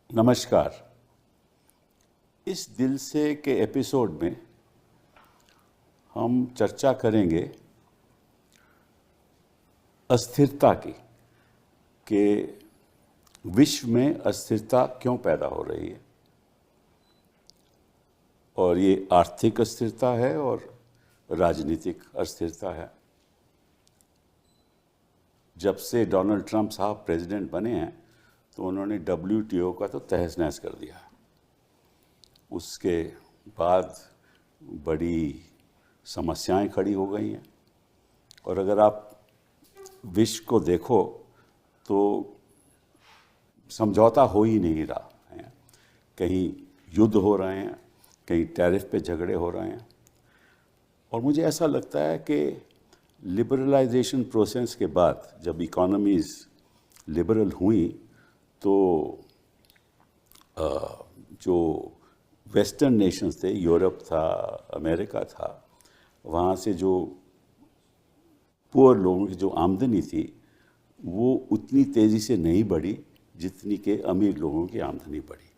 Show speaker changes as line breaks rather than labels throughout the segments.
नमस्कार। इस दिल से के एपिसोड में हम चर्चा करेंगे अस्थिरता की, कि विश्व में अस्थिरता क्यों पैदा हो रही है। और ये आर्थिक अस्थिरता है और राजनीतिक अस्थिरता है। जब से डोनाल्ड ट्रंप साहब प्रेसिडेंट बने हैं तो उन्होंने WTO का तो तहस नहस कर दिया। उसके बाद बड़ी समस्याएं खड़ी हो गई हैं। और अगर आप विश्व को देखो तो समझौता हो ही नहीं रहा है। कहीं युद्ध हो रहे हैं, कहीं टैरिफ पे झगड़े हो रहे हैं। और मुझे ऐसा लगता है कि लिबरलाइजेशन प्रोसेस के बाद जब इकोनॉमीज़ लिबरल हुई तो जो वेस्टर्न नेशंस थे, यूरोप था, अमेरिका था, वहाँ से जो पुअर लोगों की जो आमदनी थी वो उतनी तेज़ी से नहीं बढ़ी जितनी के अमीर लोगों की आमदनी बढ़ी।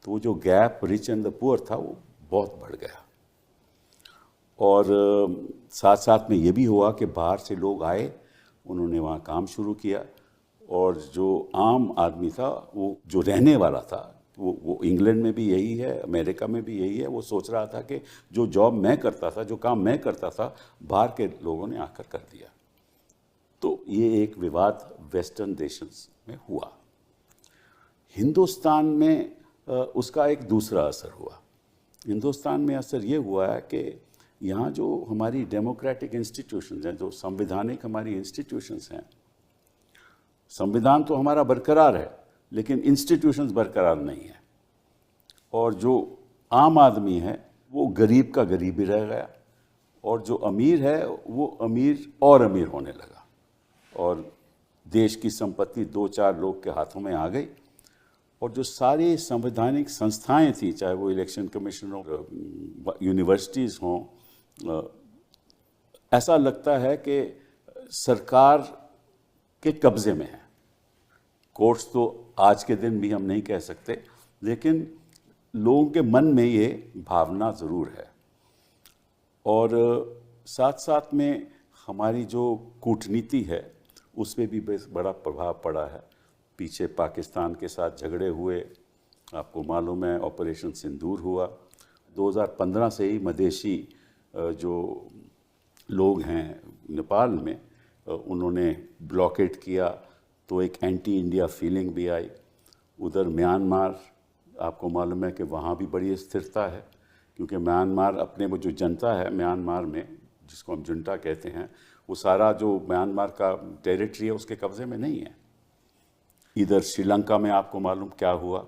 तो वो जो gap rich and the poor था वो बहुत बढ़ गया। और साथ साथ में ये भी हुआ कि बाहर से लोग आए, उन्होंने वहाँ काम शुरू किया। और जो आम आदमी था, वो जो रहने वाला था, वो इंग्लैंड में भी यही है, अमेरिका में भी यही है, वो सोच रहा था कि जो जॉब मैं करता था, जो काम मैं करता था, बाहर के लोगों ने आकर कर दिया। तो ये एक विवाद वेस्टर्न देशंस में हुआ। हिंदुस्तान में उसका एक दूसरा असर हुआ। हिंदुस्तान में असर ये हुआ है कि यहाँ जो हमारी डेमोक्रेटिक इंस्टीट्यूशंस हैं, जो संवैधानिक हमारी इंस्टीट्यूशंस हैं, संविधान तो हमारा बरकरार है लेकिन इंस्टीट्यूशंस बरकरार नहीं है। और जो आम आदमी है वो गरीब का गरीब ही रह गया, और जो अमीर है वो अमीर और अमीर होने लगा। और देश की संपत्ति 2-4 लोग के हाथों में आ गई। और जो सारी संवैधानिक संस्थाएं थी, चाहे वो इलेक्शन कमीशन हो, यूनिवर्सिटीज़ हों, ऐसा लगता है कि सरकार के कब्ज़े में है। कोर्ट्स तो आज के दिन भी हम नहीं कह सकते, लेकिन लोगों के मन में ये भावना ज़रूर है। और साथ साथ में हमारी जो कूटनीति है उस पर भी बड़ा प्रभाव पड़ा है। पीछे पाकिस्तान के साथ झगड़े हुए, आपको मालूम है ऑपरेशन सिंदूर हुआ। 2015 से ही मदेशी जो लोग हैं नेपाल में, उन्होंने ब्लॉकेट किया, तो एक एंटी इंडिया फीलिंग भी आई। उधर म्यांमार, आपको मालूम है कि वहाँ भी बड़ी स्थिरता है, क्योंकि म्यांमार अपने वो जो जनता है म्यांमार में, जिसको हम जुंटा कहते हैं, वो सारा जो म्यांमार का टेरिटरी है उसके कब्ज़े में नहीं है। इधर श्रीलंका में आपको मालूम क्या हुआ।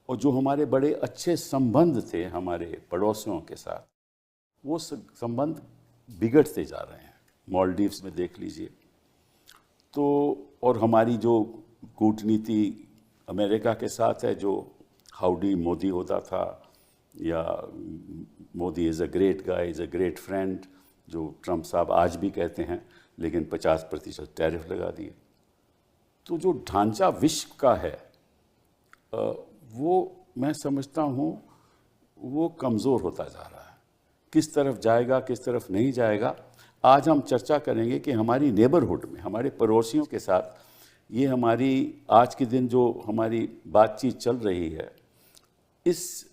और जो हमारे बड़े अच्छे संबंध थे हमारे पड़ोसियों के साथ, वो संबंध बिगड़ते जा रहे हैं। मालदीव्स में देख लीजिए। तो और हमारी जो कूटनीति अमेरिका के साथ है, जो हाउडी मोदी होता था, या Modi is a great guy, is a great friend, जो ट्रंप साहब आज भी कहते हैं, लेकिन 50% टैरिफ लगा दिए। तो जो ढांचा विश्व का है वो मैं समझता हूँ वो कमज़ोर होता जा रहा है। किस तरफ जाएगा, किस तरफ नहीं जाएगा, आज हम चर्चा करेंगे कि हमारी नेबरहुड में, हमारे पड़ोसियों के साथ, ये हमारी आज के दिन जो हमारी बातचीत चल रही है, इस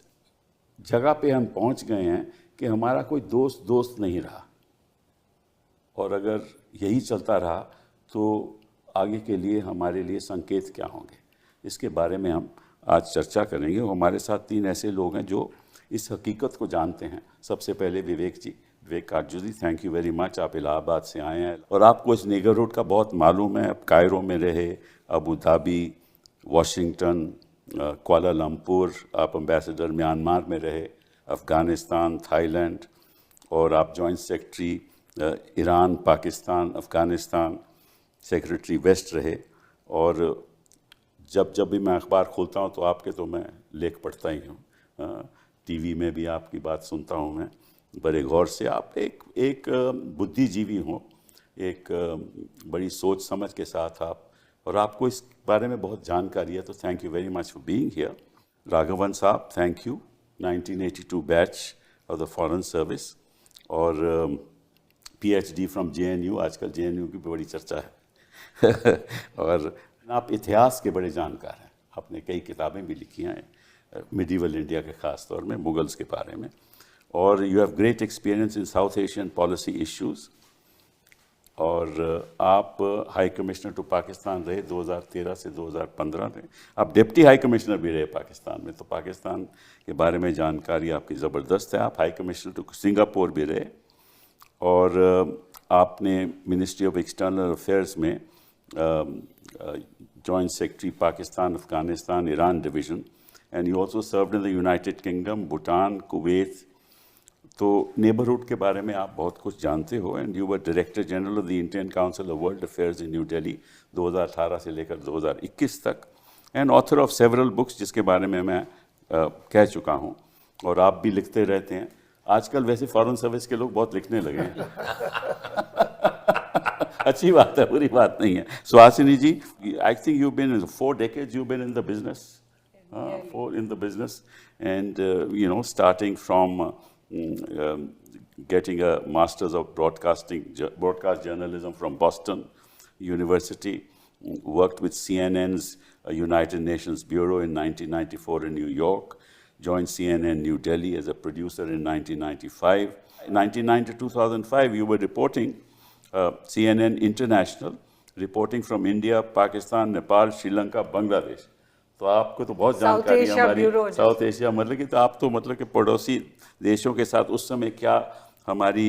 जगह पे हम पहुंच गए हैं कि हमारा कोई दोस्त नहीं रहा। और अगर यही चलता रहा तो आगे के लिए हमारे लिए संकेत क्या होंगे, इसके बारे में हम आज चर्चा करेंगे। हमारे साथ 3 ऐसे लोग हैं जो इस हकीकत को जानते हैं। सबसे पहले विवेक जी, विवेक काटजू जी, थैंक यू वेरी मच, आप इलाहाबाद से आए हैं और आपको इस नेबरहुड का बहुत मालूम है। आप कायरो में रहे, अबू धाबी, वाशिंगटन, कुआलालंपुर, आप एम्बेसडर म्यांमार में रहे, अफ़गानिस्तान, थाईलैंड, और आप joint secretary Iran, Pakistan, Afghanistan, secretary west रहे। और जब भी मैं अखबार खोलता हूँ तो आपके तो मैं लेख पढ़ता ही हूँ, टीवी में भी आपकी बात सुनता हूँ मैं बड़े गौर से। आप एक बुद्धिजीवी हों, एक बड़ी सोच समझ के साथ आप और आपको इस बारे में बहुत जानकारी है, तो thank you very much for being here. Raghavan साहब, thank you. 1982 batch of the foreign service और PhD फ्रॉम JNU, आजकल JNU की बड़ी चर्चा है और आप इतिहास के बड़े जानकार हैं, आपने कई किताबें भी लिखी हैं मिडीवल इंडिया के ख़ास तौर में, मुगल्स के बारे में, और you have great experience in south Asian policy issues. और आप हाई कमिश्नर टू पाकिस्तान रहे 2013 से 2015 में, आप डिप्टी हाई कमिश्नर भी रहे पाकिस्तान में, तो पाकिस्तान के बारे में जानकारी आपकी ज़बरदस्त है। आप हाई कमिश्नर टू सिंगापुर भी रहे और आपने मिनिस्ट्री ऑफ एक्सटर्नल अफेयर्स में joint secretary Pakistan, Afghanistan, Iran division, and you also served in the United kingdom, Bhutan, Kuwait. तो नेबरहुड के बारे में आप बहुत कुछ जानते हो, and you were director general of the Indian council of world affairs in new Delhi 2018 से लेकर 2021 तक, and author of several books, जिसके बारे में मैं कह चुका हूँ, और आप भी लिखते रहते हैं। आजकल वैसे फॉरेन सर्विस के लोग बहुत लिखने लगे हैं अच्छी बात है, बुरी बात नहीं है। Suhasini ji, I think you been 4 decades you been in the business, 4 in the business, and you know, starting from getting a master's of broadcast journalism from Boston University, worked with CNN's United Nations Bureau in 1994 in New York, joined CNN New Delhi as a producer in 1995. In 1990 to 2005, you were reporting CNN International, reporting from India, Pakistan, Nepal, Sri Lanka, Bangladesh. तो आपको तो बहुत जानकारी है हमारी south Asia, मतलब कि तो आप तो मतलब कि पड़ोसी देशों के साथ उस समय क्या हमारी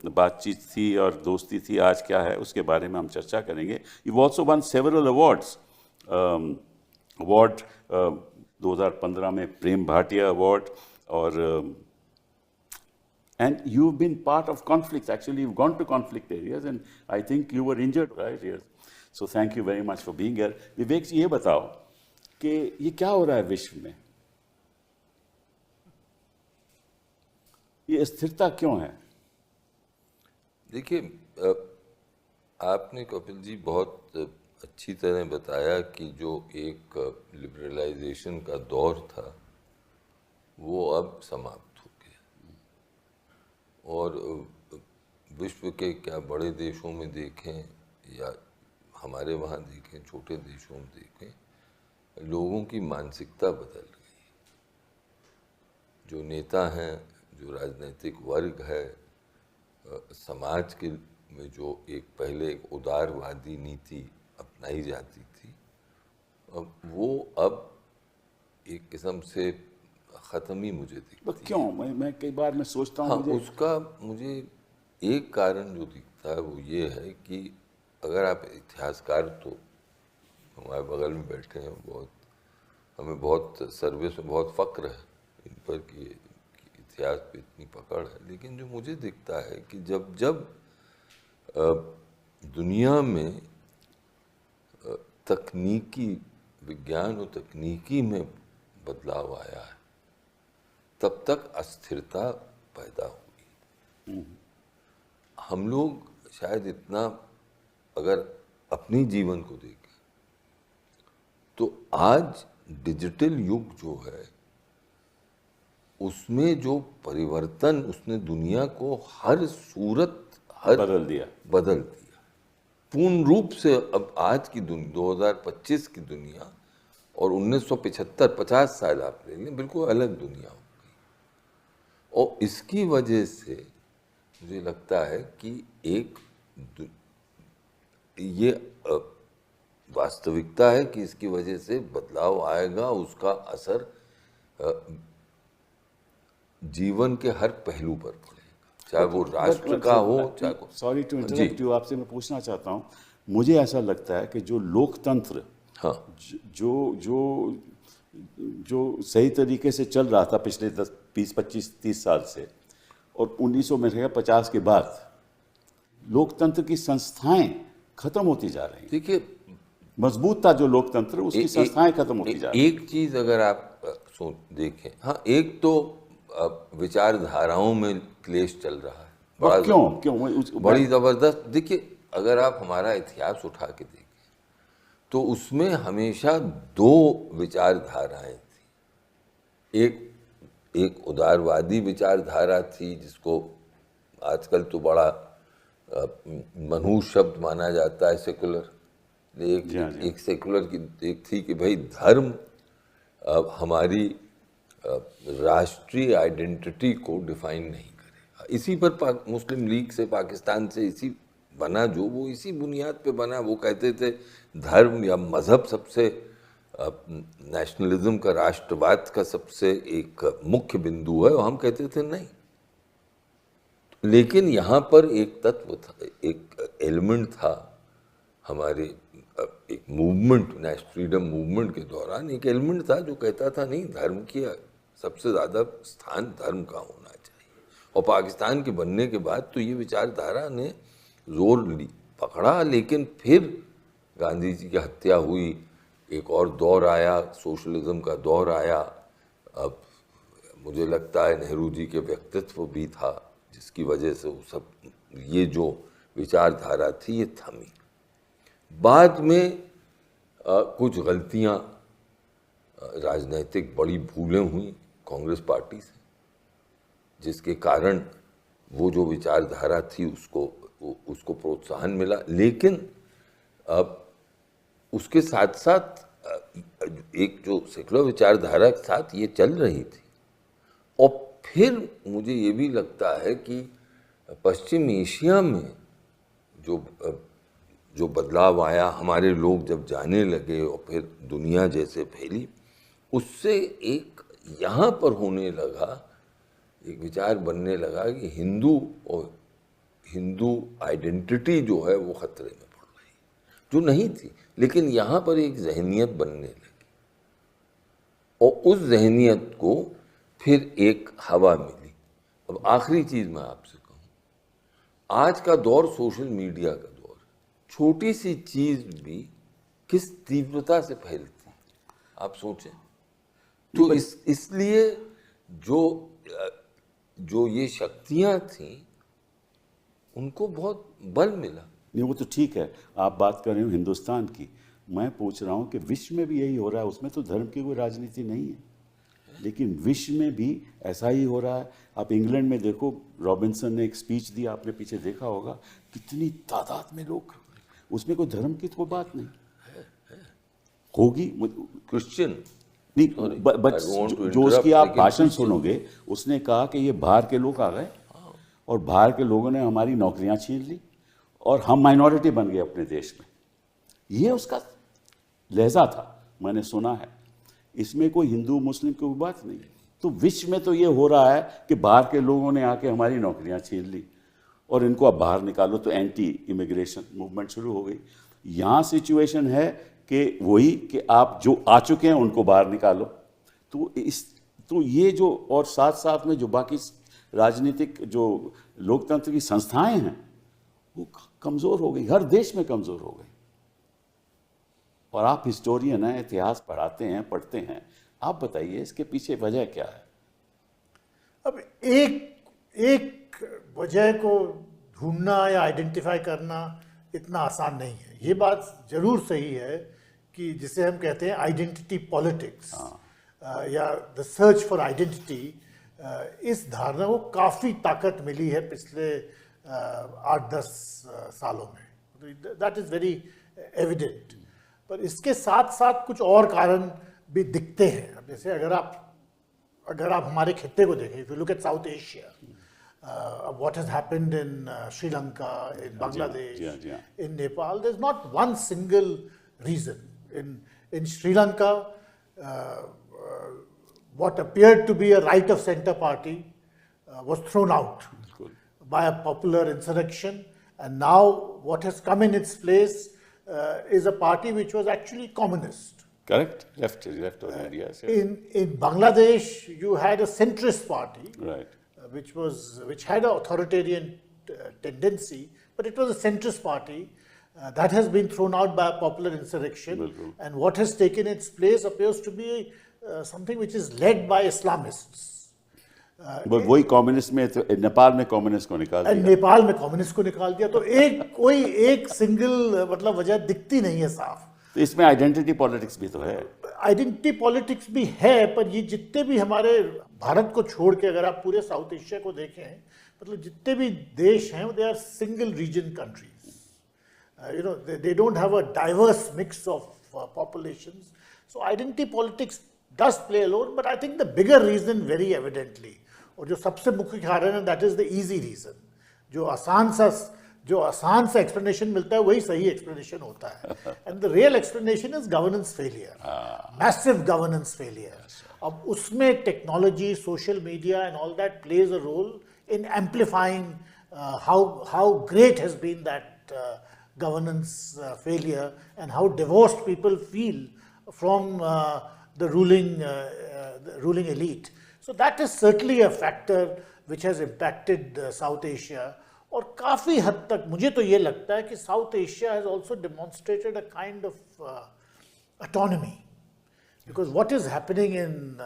बातचीत थी और दोस्ती थी, आज क्या है, उसके बारे में हम चर्चा करेंगे। You also one several awards, award 2015 में प्रेम भाटिया अवार्ड, और and you've been part of conflicts. Actually, you've gone to conflict areas, and I think you were injured right here. So thank you very much for being here. विवेक जी, ये बताओ कि ये क्या हो रहा है विश्व में, ये अस्थिरता क्यों है?
देखिए, आपने कपिल जी बहुत अच्छी तरह बताया कि जो एक लिबरलाइजेशन का दौर था वो अब समाप्त हो गया, और विश्व के क्या बड़े देशों में देखें या हमारे वहाँ देखें, छोटे देशों में देखें, लोगों की मानसिकता बदल गई। जो नेता हैं, जो राजनीतिक वर्ग है, समाज के में जो एक पहले एक उदारवादी नीति अपनाई जाती थी, वो अब एक किस्म से ख़त्म ही मुझे दिखती है।
क्यों? मैं कई बार मैं सोचता हूँ,
हाँ, उसका मुझे एक कारण जो दिखता है वो ये है कि अगर आप इतिहासकार, तो हमारे बगल में बैठे हैं, बहुत हमें बहुत सर्विस में बहुत फ़क्र है इन पर कि इतिहास पे इतनी पकड़ है, लेकिन जो मुझे दिखता है कि जब जब दुनिया में तकनीकी विज्ञान और तकनीकी में बदलाव आया है, तब तक अस्थिरता पैदा हुई। हम लोग शायद इतना, अगर अपनी जीवन को देखें तो आज डिजिटल युग जो है उसमें जो परिवर्तन उसने दुनिया को हर सूरत
बदल दिया
पूर्ण रूप से। अब आज की 2025 की दुनिया और 1975 50 साल आप ले लें, बिल्कुल अलग दुनिया हो गई। और इसकी वजह से मुझे लगता है कि एक ये वास्तविकता है कि इसकी वजह से बदलाव आएगा, उसका असर जीवन के हर पहलू पर पड़ेगा, चाहे वो राष्ट्र का हो, चाहे वो।
सॉरी टू इंटरप्ट यू, आपसे मैं पूछना चाहता हूँ, मुझे ऐसा लगता है कि जो लोकतंत्र, हाँ, जो जो जो सही तरीके से चल रहा था पिछले 10, 20, 25, 30 साल से, और 1950 के बाद लोकतंत्र की संस्थाएं खत्म होती जा रही हैं।
देखिए,
मजबूत था जो लोकतंत्र, उसकी संस्थाएं खत्म होती जा रही हैं।
एक चीज अगर आप देखें, हाँ, एक तो विचारधाराओं में क्लेश चल रहा है, बड़ा
क्यों
बड़ी जबरदस्त। देखिए, अगर आप हमारा इतिहास उठा के देखें तो उसमें हमेशा दो विचारधाराएं थी। एक उदारवादी विचारधारा थी, जिसको आजकल तो बड़ा मनहूस शब्द माना जाता है, सेकुलर। एक सेकुलर की एक थी कि भाई धर्म हमारी राष्ट्रीय आइडेंटिटी को डिफाइन नहीं करेगा। इसी पर मुस्लिम लीग से, पाकिस्तान से इसी बना, जो वो इसी बुनियाद पे बना। वो कहते थे धर्म या मज़हब सबसे नेशनलिज्म का, राष्ट्रवाद का सबसे एक मुख्य बिंदु है, और हम कहते थे नहीं। लेकिन यहाँ पर एक तत्व था, एक एलिमेंट था हमारे एक मूवमेंट, नेशनल फ्रीडम मूवमेंट के दौरान एक एलिमेंट था जो कहता था नहीं, धर्म की सबसे ज़्यादा स्थान धर्म का होना चाहिए। और पाकिस्तान के बनने के बाद तो ये विचारधारा ने जोर पकड़ा, लेकिन फिर गांधी जी की हत्या हुई, एक और दौर आया, सोशलिज्म का दौर आया। अब मुझे लगता है नेहरू जी के व्यक्तित्व भी था जिसकी वजह से वो सब, ये जो विचारधारा थी ये थमी। बाद में कुछ गलतियां, राजनीतिक बड़ी भूलें हुई कांग्रेस पार्टी से, जिसके कारण वो जो विचारधारा थी उसको प्रोत्साहन मिला। लेकिन अब उसके साथ साथ एक जो सेकुलर विचारधारा के साथ ये चल रही थी। और फिर मुझे ये भी लगता है कि पश्चिम एशिया में जो बदलाव आया, हमारे लोग जब जाने लगे और फिर दुनिया जैसे फैली, उससे एक यहाँ पर होने लगा, एक विचार बनने लगा कि हिंदू आइडेंटिटी जो है वो खतरे में पड़ रही, जो नहीं थी। लेकिन यहाँ पर एक जहनियत बनने लगी, और उस जहनियत को फिर एक हवा मिली। अब आखिरी चीज़ मैं आपसे कहूँ, आज का दौर सोशल मीडिया का दौर है। छोटी सी चीज़ भी किस तीव्रता से फैलती है, आप सोचें। तो इसलिए जो ये शक्तियाँ थीं उनको बहुत बल मिला।
नहीं, वो तो ठीक है, आप बात कर रहे हो हिंदुस्तान की, मैं पूछ रहा हूँ कि विश्व में भी यही हो रहा है। उसमें तो धर्म की कोई राजनीति नहीं है, लेकिन विश्व में भी ऐसा ही हो रहा है। आप इंग्लैंड में देखो, रॉबिन्सन ने एक स्पीच दिया, आपने पीछे देखा होगा, कितनी तादाद में लोग, उसमें कोई धर्म की तो कोई बात नहीं होगी।
क्रिश्चियन
नहीं, जो उसकी आप भाषण सुनोगे, उसने कहा कि ये बाहर के लोग आ गए और बाहर के लोगों ने हमारी नौकरियां छीन ली और हम माइनॉरिटी बन गए अपने देश में। ये उसका लहजा था, मैंने सुना है। इसमें कोई हिंदू मुस्लिम की कोई बात नहीं। तो विश्व में तो ये हो रहा है कि बाहर के लोगों ने आके हमारी नौकरियां छीन ली और इनको अब बाहर निकालो, तो एंटी इमिग्रेशन मूवमेंट शुरू हो गई। यहाँ सिचुएशन है कि वही कि आप जो आ चुके हैं उनको बाहर निकालो। तो ये जो, और साथ साथ में जो बाकी राजनीतिक जो लोकतंत्र की संस्थाएं हैं वो कमज़ोर हो गई, हर देश में कमज़ोर हो गई। और आप हिस्टोरियन हैं, इतिहास पढ़ाते हैं, पढ़ते हैं, आप बताइए इसके पीछे वजह क्या है?
अब एक वजह को ढूंढना या आइडेंटिफाई करना इतना आसान नहीं है। ये बात जरूर सही है कि जिसे हम कहते हैं आइडेंटिटी पॉलिटिक्स या द सर्च फॉर आइडेंटिटी, इस धारणा को काफ़ी ताकत मिली है पिछले 8-10 सालों में। That is very evident. पर इसके साथ साथ कुछ और कारण भी दिखते हैं। अब जैसे अगर आप हमारे खित्ते को देखें, if you look at south Asia, what has happened in Sri Lanka, in Bangladesh, in Nepal, there's not one single reason. In Sri Lanka, what appeared to be a right of center party was thrown out by a popular insurrection, and now what has come in its place is a party which was actually communist.
Correct, left on India.
In Bangladesh, you had a centrist party,
Right.
Which had an authoritarian tendency, but it was a centrist party that has been thrown out by a popular insurrection, and what has taken its place appears to be something which is led by Islamists.
वही communist में तो नेपाल में communist को निकाल दिया।
नेपाल में communist को निकाल दिया। तो कोई एक सिंगल मतलब वजह दिखती नहीं है साफ।
तो इसमें आइडेंटिटी पॉलिटिक्स भी तो है।
आइडेंटिटी पॉलिटिक्स भी है, पर ये जितने भी हमारे भारत को छोड़ के अगर आप पूरे साउथ एशिया को देखें, मतलब जितने भी देश हैं they are single region countries, you know, they don't have a diverse mix of populations. So identity politics does play a role, but I think the bigger reason very evidently, और जो सबसे मुख्य कारण है, that is the easy reason, जो आसान सा explanation मिलता है वही सही explanation होता है, and the real explanation is governance failure, massive governance failure. अब उसमें technology, social media and all that plays a role in amplifying how great has been that governance failure and how divorced people feel from the ruling elite. So that is certainly a factor which has impacted South Asia. और काफ़ी हद तक मुझे तो ये लगता है कि South Asia has also demonstrated a kind of autonomy, because what is happening in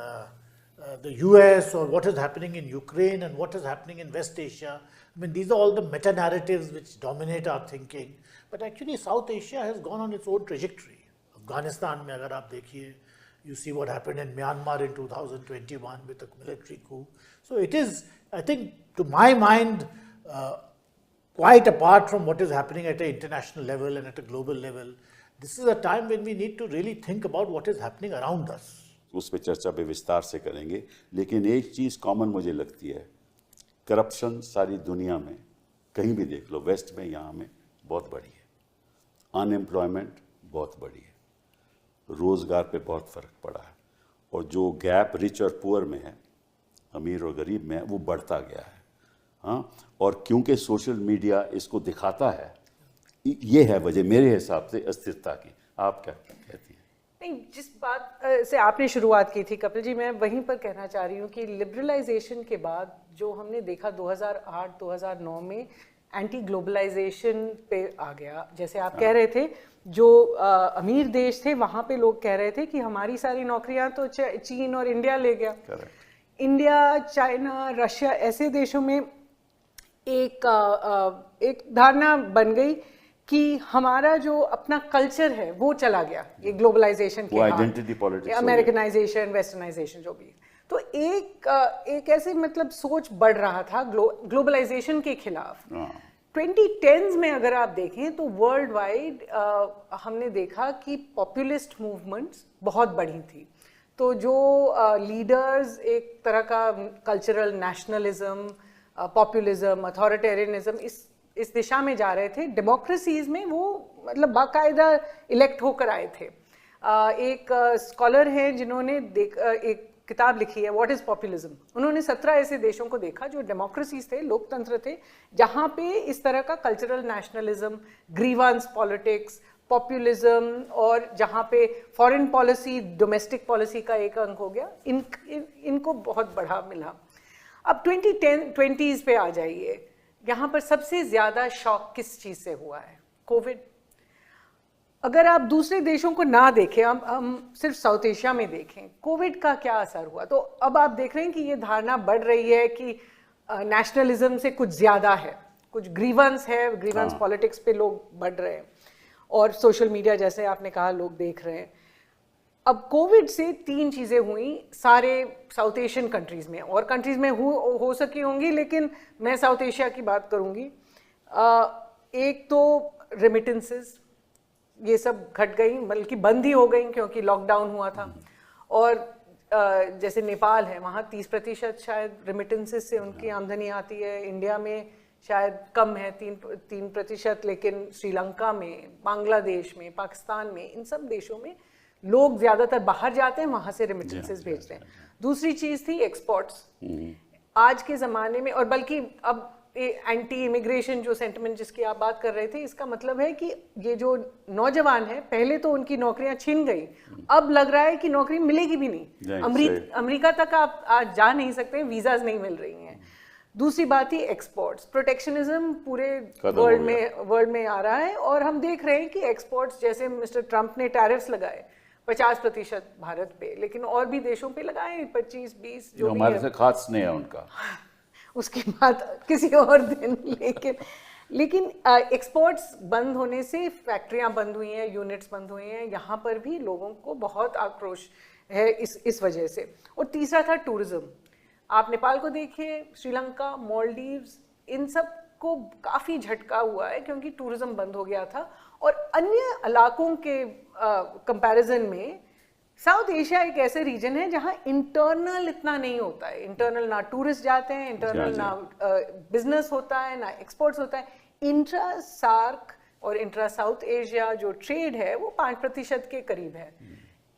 the US or what is happening in Ukraine and what is happening in West Asia, I mean, these are all the meta-narratives which dominate our thinking. But actually, South Asia has gone on its own trajectory. Afghanistan में अगर आप देखिए, you see what happened in Myanmar in 2021 with a military coup. So it is, I think, to my mind, quite apart from what is happening at an international level and at a global level, this is a time when we need to really think about what is happening around us.
उस पर चर्चा पे विस्तार से करेंगे, लेकिन एक चीज़ common मुझे लगती है, करप्शन सारी दुनिया में कहीं भी देख लो, वेस्ट में, यहाँ में बहुत बड़ी है, अनएम्प्लॉयमेंट बहुत बड़ी है, रोज़गार पे बहुत फ़र्क पड़ा है, और जो गैप रिच और पुअर में है, अमीर और गरीब में है, वो बढ़ता गया है। हाँ, और क्योंकि सोशल मीडिया इसको दिखाता है, ये है वजह मेरे हिसाब से अस्थिरता की। आप क्या कहती हैं?
नहीं, जिस बात से आपने शुरुआत की थी कपिल जी, मैं वहीं पर कहना चाह रही हूँ कि लिबरलाइजेशन के बाद जो हमने देखा 2008-2009 में एंटी ग्लोबलाइजेशन पे आ गया। जैसे आप कह रहे थे, जो अमीर देश थे वहाँ पे लोग कह रहे थे कि हमारी सारी नौकरियाँ तो चीन और इंडिया ले गया। इंडिया, चाइना, रशिया ऐसे देशों में एक धारणा बन गई कि हमारा जो अपना कल्चर है वो चला गया, ये ग्लोबलाइजेशन के
आइडेंटिटी पॉलिटिक्स,
अमेरिकनाइजेशन, वेस्टर्नाइजेशन जो भी। तो एक ऐसे मतलब सोच बढ़ रहा था ग्लोबलाइजेशन के खिलाफ। 2010s में अगर आप देखें तो वर्ल्ड वाइड हमने देखा कि पॉपुलिस्ट मूवमेंट्स बहुत बढ़ी थी। तो जो लीडर्स एक तरह का कल्चरल नेशनलिज्म, पॉपुलिज्म, अथॉरिटेरियनिज्म इस दिशा में जा रहे थे, डेमोक्रेसीज में वो मतलब बाकायदा इलेक्ट होकर आए थे। एक स्कॉलर हैं जिन्होंने एक किताब लिखी है, व्हाट इज पॉपुलिज्म। उन्होंने 17 ऐसे देशों को देखा जो डेमोक्रेसीज थे, लोकतंत्र थे, जहाँ पे इस तरह का cultural nationalism, grievance politics, populism, और जहाँ पे फॉरेन पॉलिसी, डोमेस्टिक पॉलिसी का एक अंग हो गया, इनको बहुत बढ़ा मिला। अब 2020s पे आ जाइए, यहाँ पर सबसे ज़्यादा शॉक किस चीज़ से हुआ है? कोविड। अगर आप दूसरे देशों को ना देखें, हम सिर्फ साउथ एशिया में देखें, कोविड का क्या असर हुआ, तो अब आप देख रहे हैं कि ये धारणा बढ़ रही है कि नेशनलिज्म से कुछ ज़्यादा है, कुछ ग्रीवेंस है, ग्रीवेंस पॉलिटिक्स पे लोग बढ़ रहे हैं, और सोशल मीडिया जैसे आपने कहा लोग देख रहे हैं। अब कोविड से 3 चीज़ें हुई सारे साउथ एशियन कंट्रीज़ में, और कंट्रीज़ में हो सकी होंगी, लेकिन मैं साउथ एशिया की बात करूँगी। एक तो रेमिटेंसेस, ये सब घट गई, बल्कि बंद ही हो गई क्योंकि लॉकडाउन हुआ था। और जैसे नेपाल है, वहाँ 30% शायद रेमिटेंसेस से उनकी आमदनी आती है। इंडिया में शायद कम है, 3%, लेकिन श्रीलंका में, बांग्लादेश में, पाकिस्तान में, इन सब देशों में लोग ज़्यादातर बाहर जाते हैं, वहाँ से रेमिटेंसेस भेजते हैं। दूसरी चीज़ थी एक्सपोर्ट्स। आज के ज़माने में, और बल्कि अब एंटी इमिग्रेशन जो सेंटिमेंट जिसकी आप बात कर रहे थे, इसका मतलब है कि ये जो नौजवान है, पहले तो उनकी नौकरियां छिन गई, अब लग रहा है कि नौकरी मिलेगी भी नहीं। अमेरिका तक आप आज जा नहीं सकते, वीज़ाज नहीं मिल रही हैं। दूसरी बात ही एक्सपोर्ट्स, प्रोटेक्शनिज्म पूरे वर्ल्ड में आ रहा है, और हम देख रहे हैं कि एक्सपोर्ट्स, जैसे मिस्टर ट्रंप ने टैरिफ्स लगाए 50% भारत पे, लेकिन और भी देशों पे लगाए 25-20 जो
हमारे से खास नहीं है उनका।
उसकी बात किसी और दिन। लेकिन लेकिन एक्सपोर्ट्स बंद होने से फैक्ट्रियां बंद हुई हैं, यूनिट्स बंद हुए हैं, यहाँ पर भी लोगों को बहुत आक्रोश है इस वजह से। और तीसरा था टूरिज्म। आप नेपाल को देखिए, श्रीलंका, मालदीव्स, इन सब को काफ़ी झटका हुआ है क्योंकि टूरिज्म बंद हो गया था। और अन्य इलाकों के कंपैरिजन में साउथ एशिया एक ऐसे रीजन है जहां इंटरनल इतना नहीं होता है। इंटरनल ना टूरिस्ट जाते हैं, इंटरनल ना बिजनेस होता है, ना एक्सपोर्ट्स होता है। इंट्रा सार्क और इंट्रा साउथ एशिया जो ट्रेड है वो 5% के करीब है।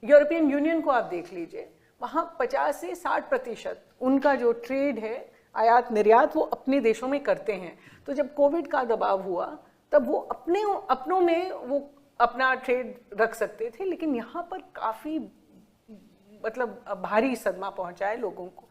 यूरोपियन यूनियन को आप देख लीजिए, वहाँ 50 से 60% उनका जो ट्रेड है, आयात निर्यात, वो अपने देशों में करते हैं। तो जब कोविड का दबाव हुआ तब वो अपनों में वो अपना ट्रेड रख सकते थे, लेकिन यहाँ पर काफ़ी मतलब भारी सदमा पहुँचा है लोगों को।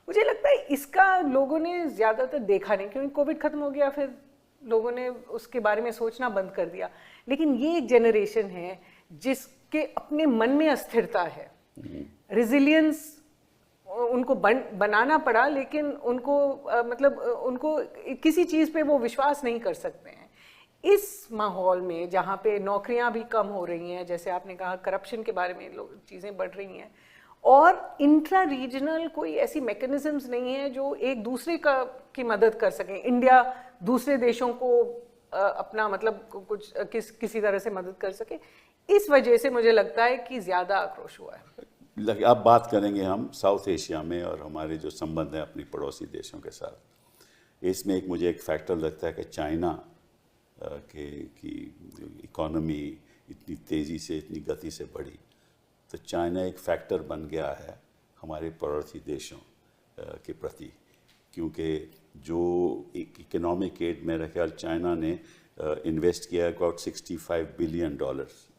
मुझे लगता है इसका लोगों ने ज़्यादातर देखा नहीं, क्योंकि कोविड ख़त्म हो गया, फिर लोगों ने उसके बारे में सोचना बंद कर दिया। लेकिन ये एक जनरेशन है जिसके अपने मन में अस्थिरता है, रेजिलियंस उनको बनाना पड़ा, लेकिन उनको मतलब उनको किसी चीज़ पे वो विश्वास नहीं कर सकते हैं। इस माहौल में जहाँ पे नौकरियाँ भी कम हो रही हैं, जैसे आपने कहा करप्शन के बारे में लोग चीज़ें बढ़ रही हैं, और इंट्रा रीजनल कोई ऐसी मैकेनिज्म्स नहीं है जो एक दूसरे की मदद कर सकें। इंडिया दूसरे देशों को अपना मतलब किसी तरह से मदद कर सके। इस वजह से मुझे लगता है कि ज़्यादा आक्रोश हुआ है।
अब बात करेंगे हम साउथ एशिया में और हमारे जो संबंध हैं अपनी पड़ोसी देशों के साथ। इसमें एक मुझे एक फैक्टर लगता है कि चाइना की इकोनॉमी इतनी तेज़ी से, इतनी गति से बढ़ी, तो चाइना एक फैक्टर बन गया है हमारे पड़ोसी देशों के प्रति, क्योंकि जो इकोनॉमिक एड मेरे ख्याल चाइना ने इन्वेस्ट किया about $65 billion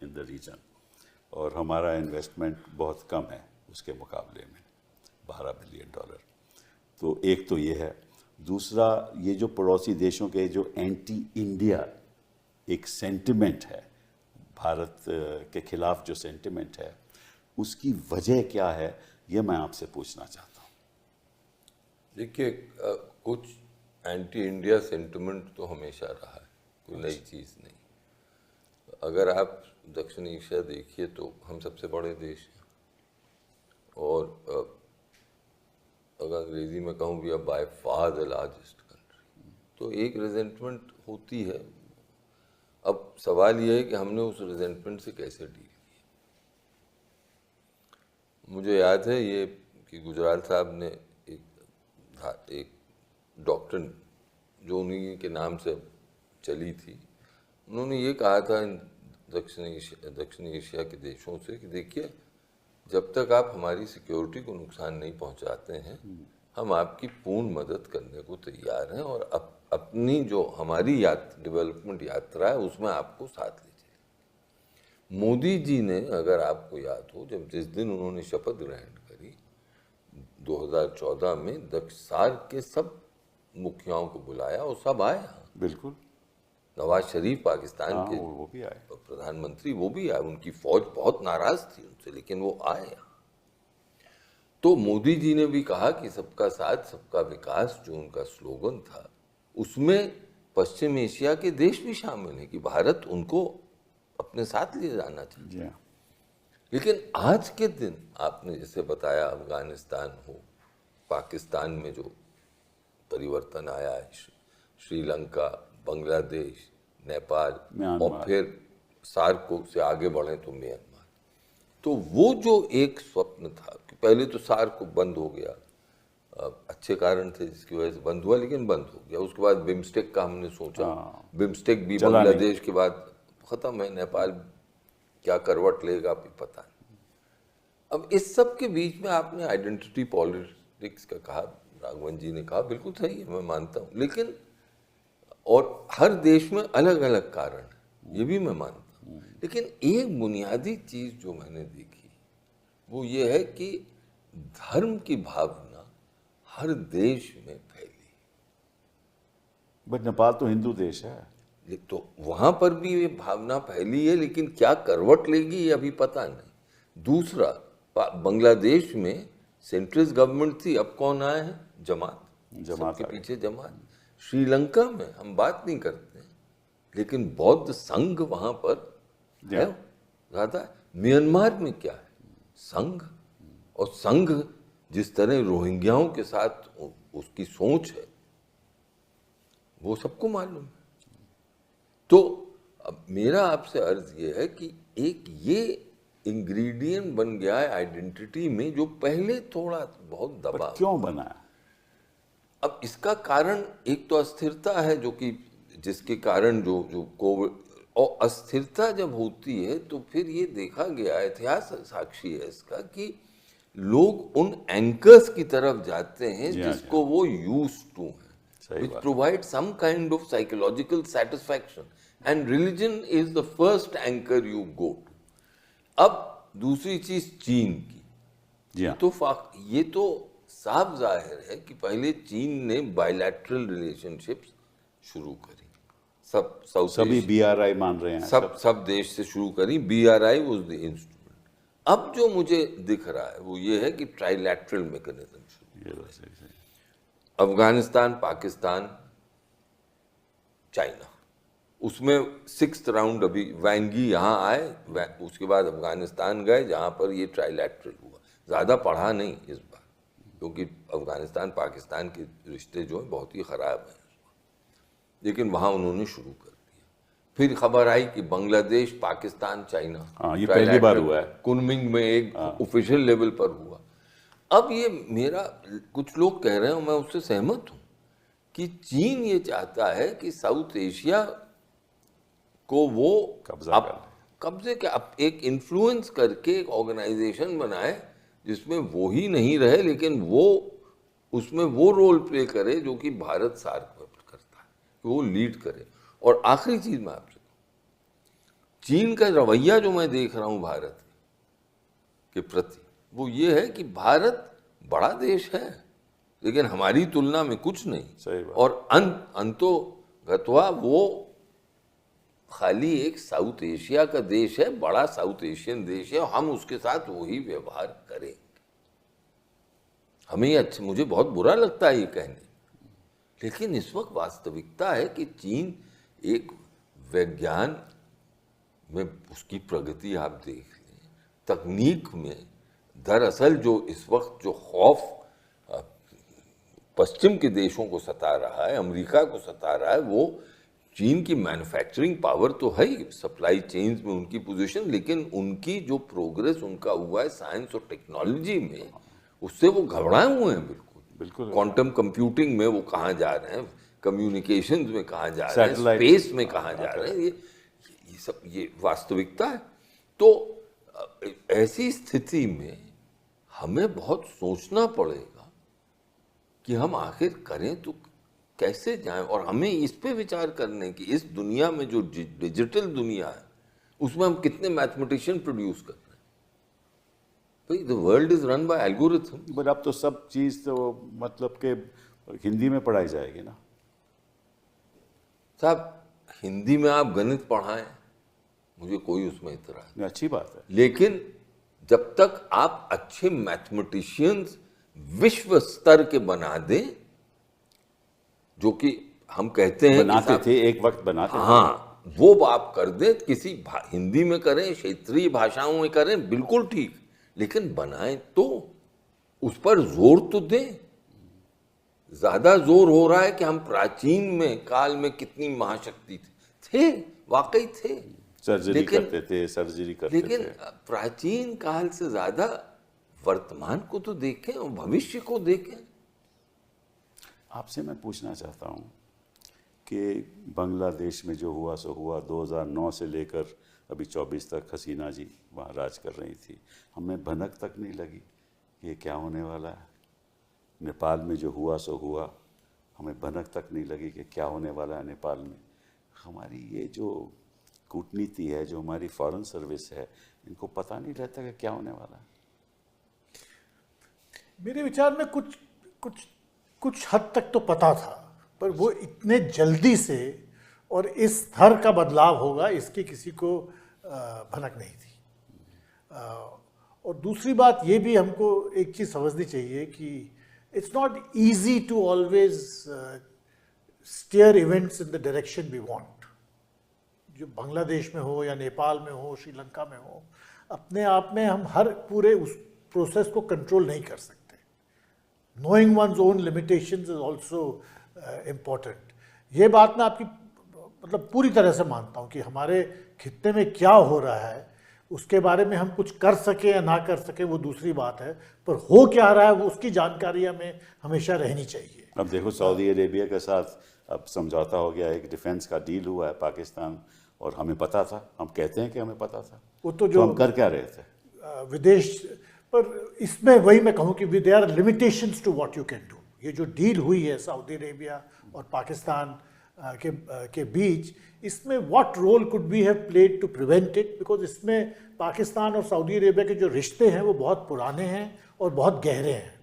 in the region, और हमारा इन्वेस्टमेंट बहुत कम है उसके मुकाबले में, $12 बिलियन। तो एक तो ये है। दूसरा, ये जो पड़ोसी देशों के जो एंटी इंडिया एक सेंटिमेंट है, भारत के खिलाफ जो सेंटिमेंट है, उसकी वजह क्या है, ये मैं आपसे पूछना चाहता हूँ।
देखिए, कुछ एंटी इंडिया सेंटिमेंट तो हमेशा रहा है, कोई नई चीज़ नहीं। अगर आप दक्षिण एशिया देखिए तो हम सबसे बड़े देश हैं, और अगर अंग्रेजी में कहूँ we are by far the largest country, तो एक रिजेंटमेंट होती है। अब सवाल यह है कि हमने उस रिजेंटमेंट से कैसे डील किया। मुझे याद है ये कि गुजराल साहब ने एक डॉक्ट्रिन जो उन्हीं के नाम से चली थी, उन्होंने ये कहा था दक्षिण एशिया के देशों से कि देखिए, जब तक आप हमारी सिक्योरिटी को नुकसान नहीं पहुंचाते हैं, हम आपकी पूर्ण मदद करने को तैयार हैं, और अपनी जो हमारी डेवलपमेंट यात्रा है उसमें आपको साथ ले चलेंगे। मोदी जी ने, अगर आपको याद हो, जिस दिन उन्होंने शपथ ग्रहण करी 2014 में, सार्क के सब मुखियाओं को बुलाया और सब आए यहाँ।
बिल्कुल।
नवाज शरीफ पाकिस्तान के
वो भी आए,
प्रधानमंत्री, वो भी आए। उनकी फौज बहुत नाराज थी उनसे, लेकिन वो आए यहाँ। तो मोदी जी ने भी कहा कि सबका साथ सबका विकास, जो उनका स्लोगन था, उसमें पश्चिम एशिया के देश भी शामिल हैं कि भारत उनको अपने साथ ले जाना चाहिए। लेकिन आज के दिन आपने जैसे बताया, अफगानिस्तान हो, पाकिस्तान में जो परिवर्तन आया है, श्रीलंका, बांग्लादेश, नेपाल, और फिर सार्क से आगे बढ़े तो म्यांमार। तो वो जो एक स्वप्न था कि पहले तो सार्क बंद हो गया, अच्छे कारण थे जिसकी वजह से बंद हुआ, लेकिन बंद हो गया। उसके बाद बिम्स्टेक का हमने सोचा, बिम्स्टेक भी बांग्लादेश के बाद खत्म है, नेपाल क्या करवट लेगा भी पता नहीं। अब इस सब के बीच में आपने आइडेंटिटी पॉलिटिक्स का कहा, राघवन जी ने कहा, बिल्कुल सही है, मैं मानता हूँ। लेकिन और हर देश में अलग अलग कारण है, ये भी मैं मानता हूँ। लेकिन एक बुनियादी चीज़ जो मैंने देखी वो ये है कि धर्म की भावना हर देश में फैली।
बट नेपाल तो हिंदू देश है,
तो वहाँ पर भी ये भावना फैली है, लेकिन क्या करवट लेगी ये अभी पता नहीं। दूसरा, बांग्लादेश में सेंट्रलिस्ट गवर्नमेंट थी, अब कौन आए हैं? जमात के पीछे जमात। श्रीलंका में हम बात नहीं करते, लेकिन बौद्ध संघ वहां पर है ज्यादा। म्यांमार में क्या है? संघ। और संघ जिस तरह रोहिंग्याओं के साथ उसकी सोच है वो सबको मालूम है। तो अब मेरा आपसे अर्ज ये है कि एक ये इंग्रेडिएंट बन गया है आइडेंटिटी में जो पहले थोड़ा बहुत दबा।
क्यों बना है?
अब इसका कारण एक तो अस्थिरता है, जो कि जिसके कारण जो कोविड, और अस्थिरता जब होती है तो फिर ये देखा गया, इतिहास साक्षी है इसका, कि लोग उन एंकर्स की तरफ जाते हैं जिसको वो यूज टू है, which provide some kind of psychological satisfaction, and religion is the first anchor you go to. अब दूसरी चीज चीन की, तो ये तो साफ जाहिर है कि पहले चीन ने बायलैटरल रिलेशनशिप्स शुरू करी,
सभी BRI मान रहे हैं,
सब देश से शुरू करी। BRI was the instrument। अब जो मुझे दिख रहा है वो ये है कि ट्राइलैटरल मैकेनिज्म शुरू, अफगानिस्तान, पाकिस्तान, चाइना, उसमें 6th राउंड अभी वैंगी यहाँ आए, उसके बाद अफगानिस्तान गए जहाँ पर ये ट्राइलैटरल हुआ। ज़्यादा पढ़ा नहीं इस बार, क्योंकि अफगानिस्तान पाकिस्तान के रिश्ते जो हैं बहुत ही ख़राब हैं, लेकिन वहाँ उन्होंने शुरू कर दिया। फिर खबर आई कि बांग्लादेश, पाकिस्तान, चाइना,
ये पहली बार हुआ है,
कुनमिंग में एक ऑफिशियल लेवल पर हुआ। अब ये मेरा, कुछ लोग कह रहे हैं, मैं उससे सहमत हूँ, कि चीन ये चाहता है कि साउथ एशिया को वो कब्जे के अब एक इन्फ्लुएंस करके एक ऑर्गेनाइजेशन बनाए जिसमें वो ही नहीं रहे, लेकिन वो उसमें वो रोल प्ले करे जो कि भारत सार्क में करता है, कि वो लीड करे। और आखिरी चीज मैं आपसे, चीन का रवैया जो मैं देख रहा हूँ भारत के प्रति, वो ये है कि भारत बड़ा देश है लेकिन हमारी तुलना में कुछ नहीं।
सही बात।
और अंतोगत्वा वो खाली एक साउथ एशिया का देश है, बड़ा साउथ एशियन देश है, और हम उसके साथ वही व्यवहार करेंगे। हमें अच्छा, मुझे बहुत बुरा लगता है ये कहने, लेकिन इस वक्त वास्तविकता है कि चीन एक विज्ञान में उसकी प्रगति आप देख लें, तकनीक में दरअसल जो इस वक्त जो खौफ पश्चिम के देशों को सता रहा है, अमेरिका को सता रहा है, वो चीन की मैन्युफैक्चरिंग पावर तो है ही, सप्लाई चेन्स में उनकी पोजीशन, लेकिन उनकी जो प्रोग्रेस उनका हुआ है साइंस और टेक्नोलॉजी में, उससे वो घबराए हुए हैं। बिल्कुल क्वांटम कंप्यूटिंग में वो कहाँ जा रहे हैं, कम्युनिकेशंस में कहाँ जा रहे हैं, स्पेस में कहाँ जा रहे हैं, ये सब ये वास्तविकता है। तो ऐसी स्थिति में हमें बहुत सोचना पड़ेगा कि हम आखिर करें तो कैसे जाएं, और हमें इस पे विचार करने की, इस दुनिया में जो डिजिटल दुनिया है उसमें हम कितने मैथमेटिशियन प्रोड्यूस कर रहे हैं। भाई the world is run by algorithm.
But अब तो सब चीज तो मतलब के हिंदी में पढ़ाई जाएगी ना
साहब। हिंदी में आप गणित पढ़ाएं, मुझे कोई उसमें इतराज नहीं,
अच्छी बात है,
लेकिन जब तक आप अच्छे मैथमेटिशियंस विश्व स्तर के बना दें, जो कि हम कहते हैं
बनाते थे एक वक्त, बनाते
हाँ, वो आप कर दें, किसी हिंदी में करें, क्षेत्रीय भाषाओं में करें, बिल्कुल ठीक, लेकिन बनाएं तो उस पर जोर तो दें। ज्यादा जोर हो रहा है कि हम प्राचीन में काल में कितनी महाशक्ति थे, वाकई थे,
सर्जरी करते थे,
लेकिन प्राचीन काल से ज्यादा वर्तमान को तो देखें और भविष्य को देखें।
आपसे मैं पूछना चाहता हूँ कि बांग्लादेश में जो हुआ सो हुआ, 2009 से लेकर अभी 24 तक हसीना जी वहाँ राज कर रही थी, हमें भनक तक नहीं लगी ये क्या होने वाला है। नेपाल में जो हुआ सो हुआ, हमें भनक तक नहीं लगी कि क्या होने वाला है नेपाल में। हमारी ये जो कूटनीति है, जो हमारी फॉरेन सर्विस है, इनको पता नहीं रहता कि क्या होने वाला है।
मेरे विचार में कुछ हद तक तो पता था, पर वो इतने जल्दी से और इस स्तर का बदलाव होगा इसकी किसी को भनक नहीं थी। और दूसरी बात ये भी हमको एक चीज़ समझनी चाहिए कि it's not easy to always steer events in the direction we want. जो बांग्लादेश में हो या नेपाल में हो, श्रीलंका में हो, अपने आप में हम हर पूरे उस प्रोसेस को कंट्रोल नहीं कर सकते. Knowing one's own limitations is also important. ये बात मैं आपकी मतलब पूरी तरह से मानता हूँ कि हमारे खित्ते में क्या हो रहा है उसके बारे में हम कुछ कर सके या ना कर सके वो दूसरी बात है, पर हो क्या रहा है वो उसकी जानकारी हमें हमेशा रहनी चाहिए.
अब देखो सऊदी अरेबिया के साथ अब समझौता हो गया, एक डिफेंस का डील हुआ है पाकिस्तान, और हमें पता था, हम कहते हैं कि हमें पता था,
वो तो जो
हम कर क्या रहे थे
विदेश. पर इसमें वही मैं कहूँ कि there are limitations to what you can do. ये जो डील हुई है सऊदी अरेबिया और पाकिस्तान के बीच, इसमें what role could we have played to prevent it, because इसमें पाकिस्तान और सऊदी अरेबिया के जो रिश्ते हैं वो बहुत पुराने हैं और बहुत गहरे हैं.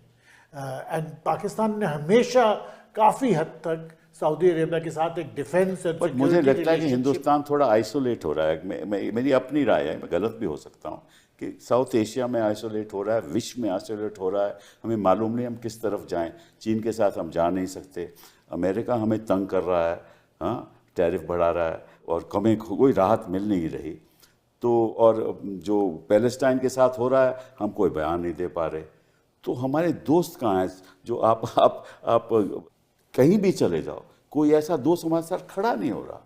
एंड पाकिस्तान ने हमेशा काफ़ी हद तक सऊदी अरेबिया के साथ एक डिफेंस और
मुझे लगता है कि हिंदुस्तान थोड़ा आइसोलेट हो रहा है. मेरी अपनी राय है, मैं गलत भी हो सकता हूँ, कि साउथ एशिया में आइसोलेट हो रहा है, विश्व में आइसोलेट हो रहा है. हमें मालूम नहीं हम किस तरफ जाएं. चीन के साथ हम जा नहीं सकते, अमेरिका हमें तंग कर रहा है, हाँ, टैरिफ बढ़ा रहा है और हमें कोई राहत मिल नहीं रही. तो और जो पैलेस्टाइन के साथ हो रहा है हम कोई बयान नहीं दे पा रहे. तो हमारे दोस्त कहाँ हैं? जो आप कहीं भी चले जाओ, कोई ऐसा दोस्त हमारे साथ खड़ा नहीं हो रहा.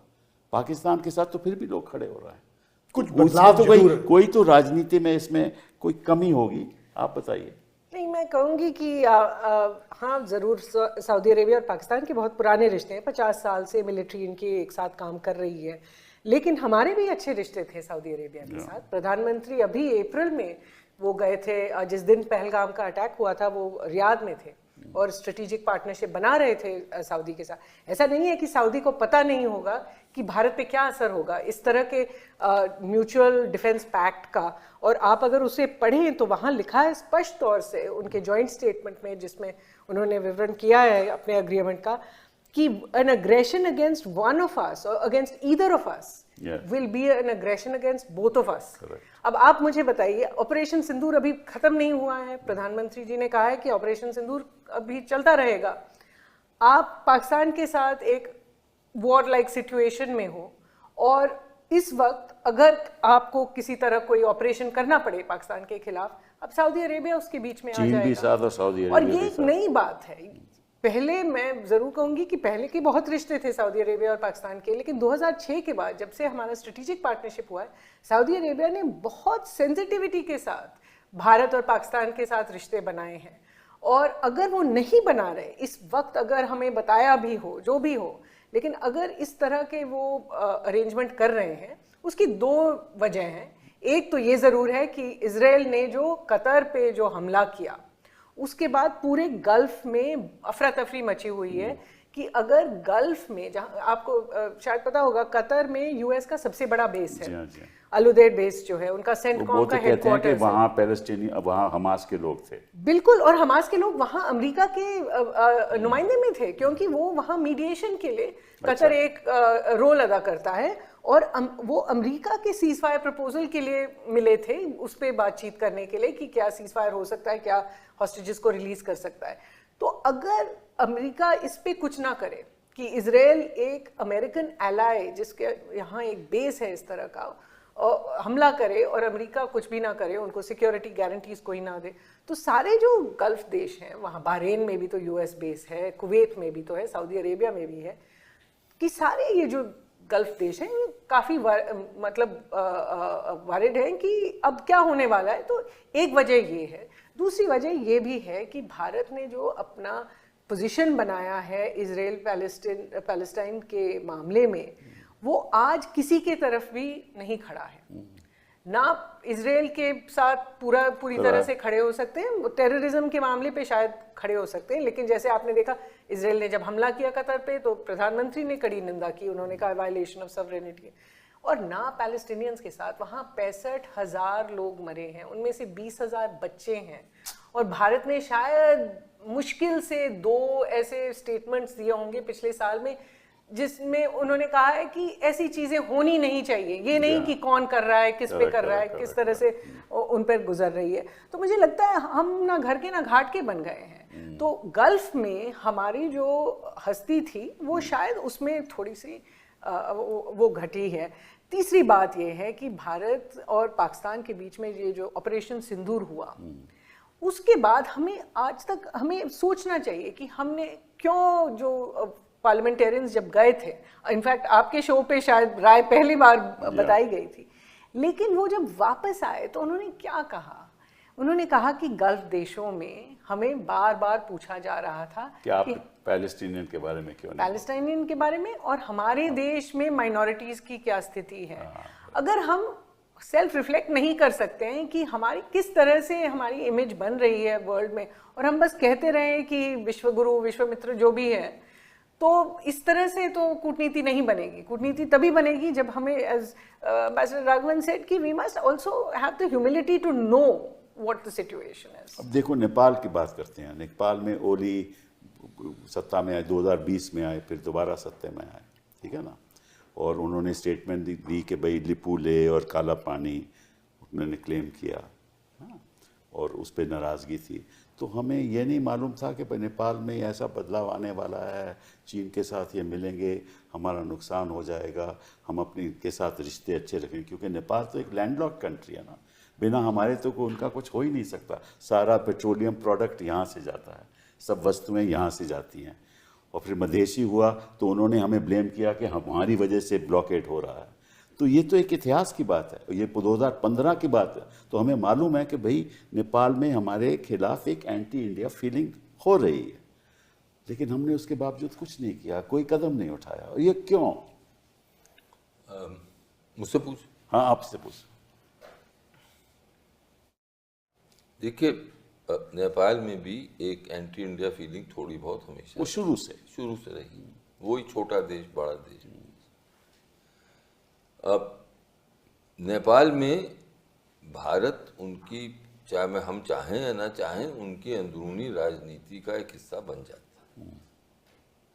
पाकिस्तान के साथ तो फिर भी लोग खड़े हो रहा है.
कुछ बदलाव
तो
जरूर है.
कोई तो राजनीति में इसमें कोई कमी होगी, आप बताइए.
नहीं, मैं कहूँगी कि हाँ ज़रूर सऊदी अरेबिया और पाकिस्तान के बहुत पुराने रिश्ते हैं. 50 साल से मिलिट्री इनकी एक साथ काम कर रही है, लेकिन हमारे भी अच्छे रिश्ते थे सऊदी अरेबिया के साथ. प्रधानमंत्री अभी अप्रैल में वो गए थे, जिस दिन पहलगाम का अटैक हुआ था वो रियाद में थे और स्ट्रेटेजिक पार्टनरशिप बना रहे थे सऊदी के साथ. ऐसा नहीं है कि सऊदी को पता नहीं होगा कि भारत पे क्या असर होगा इस तरह के म्यूचुअल डिफेंस पैक्ट का. और आप अगर उसे पढ़ें तो वहाँ लिखा है स्पष्ट तौर से उनके जॉइंट स्टेटमेंट में, जिसमें उन्होंने विवरण किया है अपने एग्रीमेंट का, कि an aggression against one of us और against either of us will be an aggression against both of us. अब आप मुझे बताइए, ऑपरेशन सिंदूर अभी खत्म नहीं हुआ है. प्रधानमंत्री जी ने कहा है कि ऑपरेशन सिंदूर अभी चलता रहेगा. आप पाकिस्तान के साथ एक वॉर लाइक सिचुएशन में हो और इस वक्त अगर आपको किसी तरह कोई ऑपरेशन करना पड़े पाकिस्तान के खिलाफ, अब सऊदी अरेबिया उसके बीच में आ जाएगा.
चीन भी साथ और सऊदी अरेबिया
और
भी
ये एक
साथ.
नई बात है. पहले मैं ज़रूर कहूँगी कि पहले के बहुत रिश्ते थे सऊदी अरेबिया और पाकिस्तान के, लेकिन 2006 के बाद जब से हमारा स्ट्रेटेजिक पार्टनरशिप हुआ है, सऊदी अरेबिया ने बहुत सेंसिटिविटी के साथ भारत और पाकिस्तान के साथ रिश्ते बनाए हैं. और अगर वो नहीं बना रहे इस वक्त, अगर हमें बताया भी हो जो भी हो, लेकिन अगर इस तरह के वो अरेंजमेंट कर रहे हैं, उसकी दो वजह हैं. एक तो ये ज़रूर है कि इजराइल ने जो कतर पे जो हमला किया, उसके बाद पूरे गल्फ में अफरा तफरी मची हुई है कि अगर गल्फ में, जहाँ आपको शायद पता होगा, कतर में यूएस का सबसे बड़ा बेस है, अलुदैद बेस जो है उनका, सेंटकॉम का हेडक्वार्टर.
वहाँ पैलेस्टीनी, वहाँ हमास के लोग थे.
बिल्कुल, और हमास के लोग वहाँ अमेरिका के नुमाइंदे में थे, क्योंकि वो वहाँ मीडिएशन के लिए कतर एक रोल अदा करता है. और वो अमेरिका के सीज़फायर प्रपोजल के लिए मिले थे, उस पर बातचीत करने के लिए कि क्या सीज़फायर हो सकता है, क्या हॉस्टेजेस को रिलीज कर सकता है. तो अगर अमेरिका इस पे कुछ ना करे कि इजराइल एक अमेरिकन एलाय, जिसके यहाँ एक बेस है इस तरह का, और हमला करे और अमेरिका कुछ भी ना करे, उनको सिक्योरिटी गारंटीज कोई ना दे, तो सारे जो गल्फ देश हैं, वहाँ बहरीन में भी तो यूएस बेस है, कुवैत में भी तो है, सऊदी अरेबिया में भी है, कि सारे ये जो गल्फ देश हैं काफ़ी मतलब वारिड हैं कि अब क्या होने वाला है. तो एक वजह ये है. दूसरी वजह ये भी है कि भारत ने जो अपना पोजीशन बनाया है इजराइल पैलेस्टाइन के मामले में, वो आज किसी के तरफ भी नहीं खड़ा है. ना इजराइल के साथ पूरी तरह से खड़े हो सकते हैं, टेररिज्म के मामले पे शायद खड़े हो सकते हैं, लेकिन जैसे आपने देखा इजराइल ने जब हमला किया कतर पे, तो प्रधानमंत्री ने कड़ी निंदा की, उन्होंने कहा वायलेशन ऑफ सॉवरेनिटी. और ना पैलेस्टीनियंस के साथ वहाँ 65,000 लोग मरे हैं, उनमें से 20,000 बच्चे हैं. और भारत ने शायद मुश्किल से 2 ऐसे स्टेटमेंट्स दिए होंगे पिछले साल में जिसमें उन्होंने कहा है कि ऐसी चीज़ें होनी नहीं चाहिए. ये नहीं कि कौन कर रहा है, किस पे कर रहा है, किस तरह से उन पर गुजर रही है. तो मुझे लगता है हम ना घर के ना घाट के बन गए हैं. तो गल्फ में हमारी जो हस्ती थी वो शायद उसमें थोड़ी सी वो घटी है। तीसरी बात ये है कि भारत और पाकिस्तान के बीच में ये जो ऑपरेशन सिंदूर हुआ, उसके बाद हमें आज तक हमें सोचना चाहिए कि हमने क्यों, जो पार्लियामेंटेरियंस जब गए थे, इनफैक्ट आपके शो पे शायद राय पहली बार बताई गई थी, लेकिन वो जब वापस आए तो उन्होंने क्या कहा? उन्होंने कहा कि गल्फ देशों में हमें बार बार पूछा जा रहा था
कि आप पैलेस्टीनियन के बारे में क्यों नहीं,
पैलेस्टाइनियन के बारे में, और हमारे देश में माइनॉरिटीज की क्या स्थिति है। अगर हम सेल्फ रिफ्लेक्ट नहीं कर सकते हैं कि हमारी किस तरह से हमारी इमेज बन रही है वर्ल्ड में, और हम बस कहते रहे कि विश्वगुरु विश्वमित्र जो भी है, तो इस तरह से तो कूटनीति नहीं बनेगी। कूटनीति तभी बनेगी जब हमें, एज एम्बेसडर राघवन सेड, कि we must also have the humility to know what the situation is.
अब देखो नेपाल की बात करते हैं। नेपाल में ओली सत्ता में आए, 2020 में आए, फिर दोबारा सत्ता में आए, ठीक है ना, और उन्होंने स्टेटमेंट दी कि भाई लिपुले और काला पानी उन्होंने क्लेम किया, हाँ, और उस पर नाराज़गी थी। तो हमें ये नहीं मालूम था कि नेपाल में ऐसा बदलाव आने वाला है, चीन के साथ ये मिलेंगे, हमारा नुकसान हो जाएगा, हम अपने के साथ रिश्ते अच्छे रखेंगे, क्योंकि नेपाल तो एक लैंडलॉक्ड कंट्री है ना, बिना हमारे तो उनका कुछ हो ही नहीं सकता। सारा पेट्रोलियम प्रोडक्ट यहाँ से जाता है, सब वस्तुएं यहाँ से जाती हैं। और फिर मधेशी हुआ तो उन्होंने हमें ब्लेम किया कि हमारी वजह से ब्लॉकेट हो रहा है। तो ये तो एक इतिहास की बात है, ये 2015 की बात है। तो हमें मालूम है कि भाई नेपाल में हमारे खिलाफ एक एंटी इंडिया फीलिंग हो रही है, लेकिन हमने उसके बावजूद कुछ नहीं किया, कोई कदम नहीं उठाया। और ये क्यों?
मुझसे पूछ।
हाँ, आपसे पूछ।
देखिए, नेपाल में भी एक एंटी इंडिया फीलिंग थोड़ी बहुत हमेशा,
वो शुरू से
रही। वही छोटा देश बड़ा देश। अब नेपाल में भारत उनकी, चाहे हम चाहें या ना चाहें, उनकी अंदरूनी राजनीति का एक हिस्सा बन जाता है,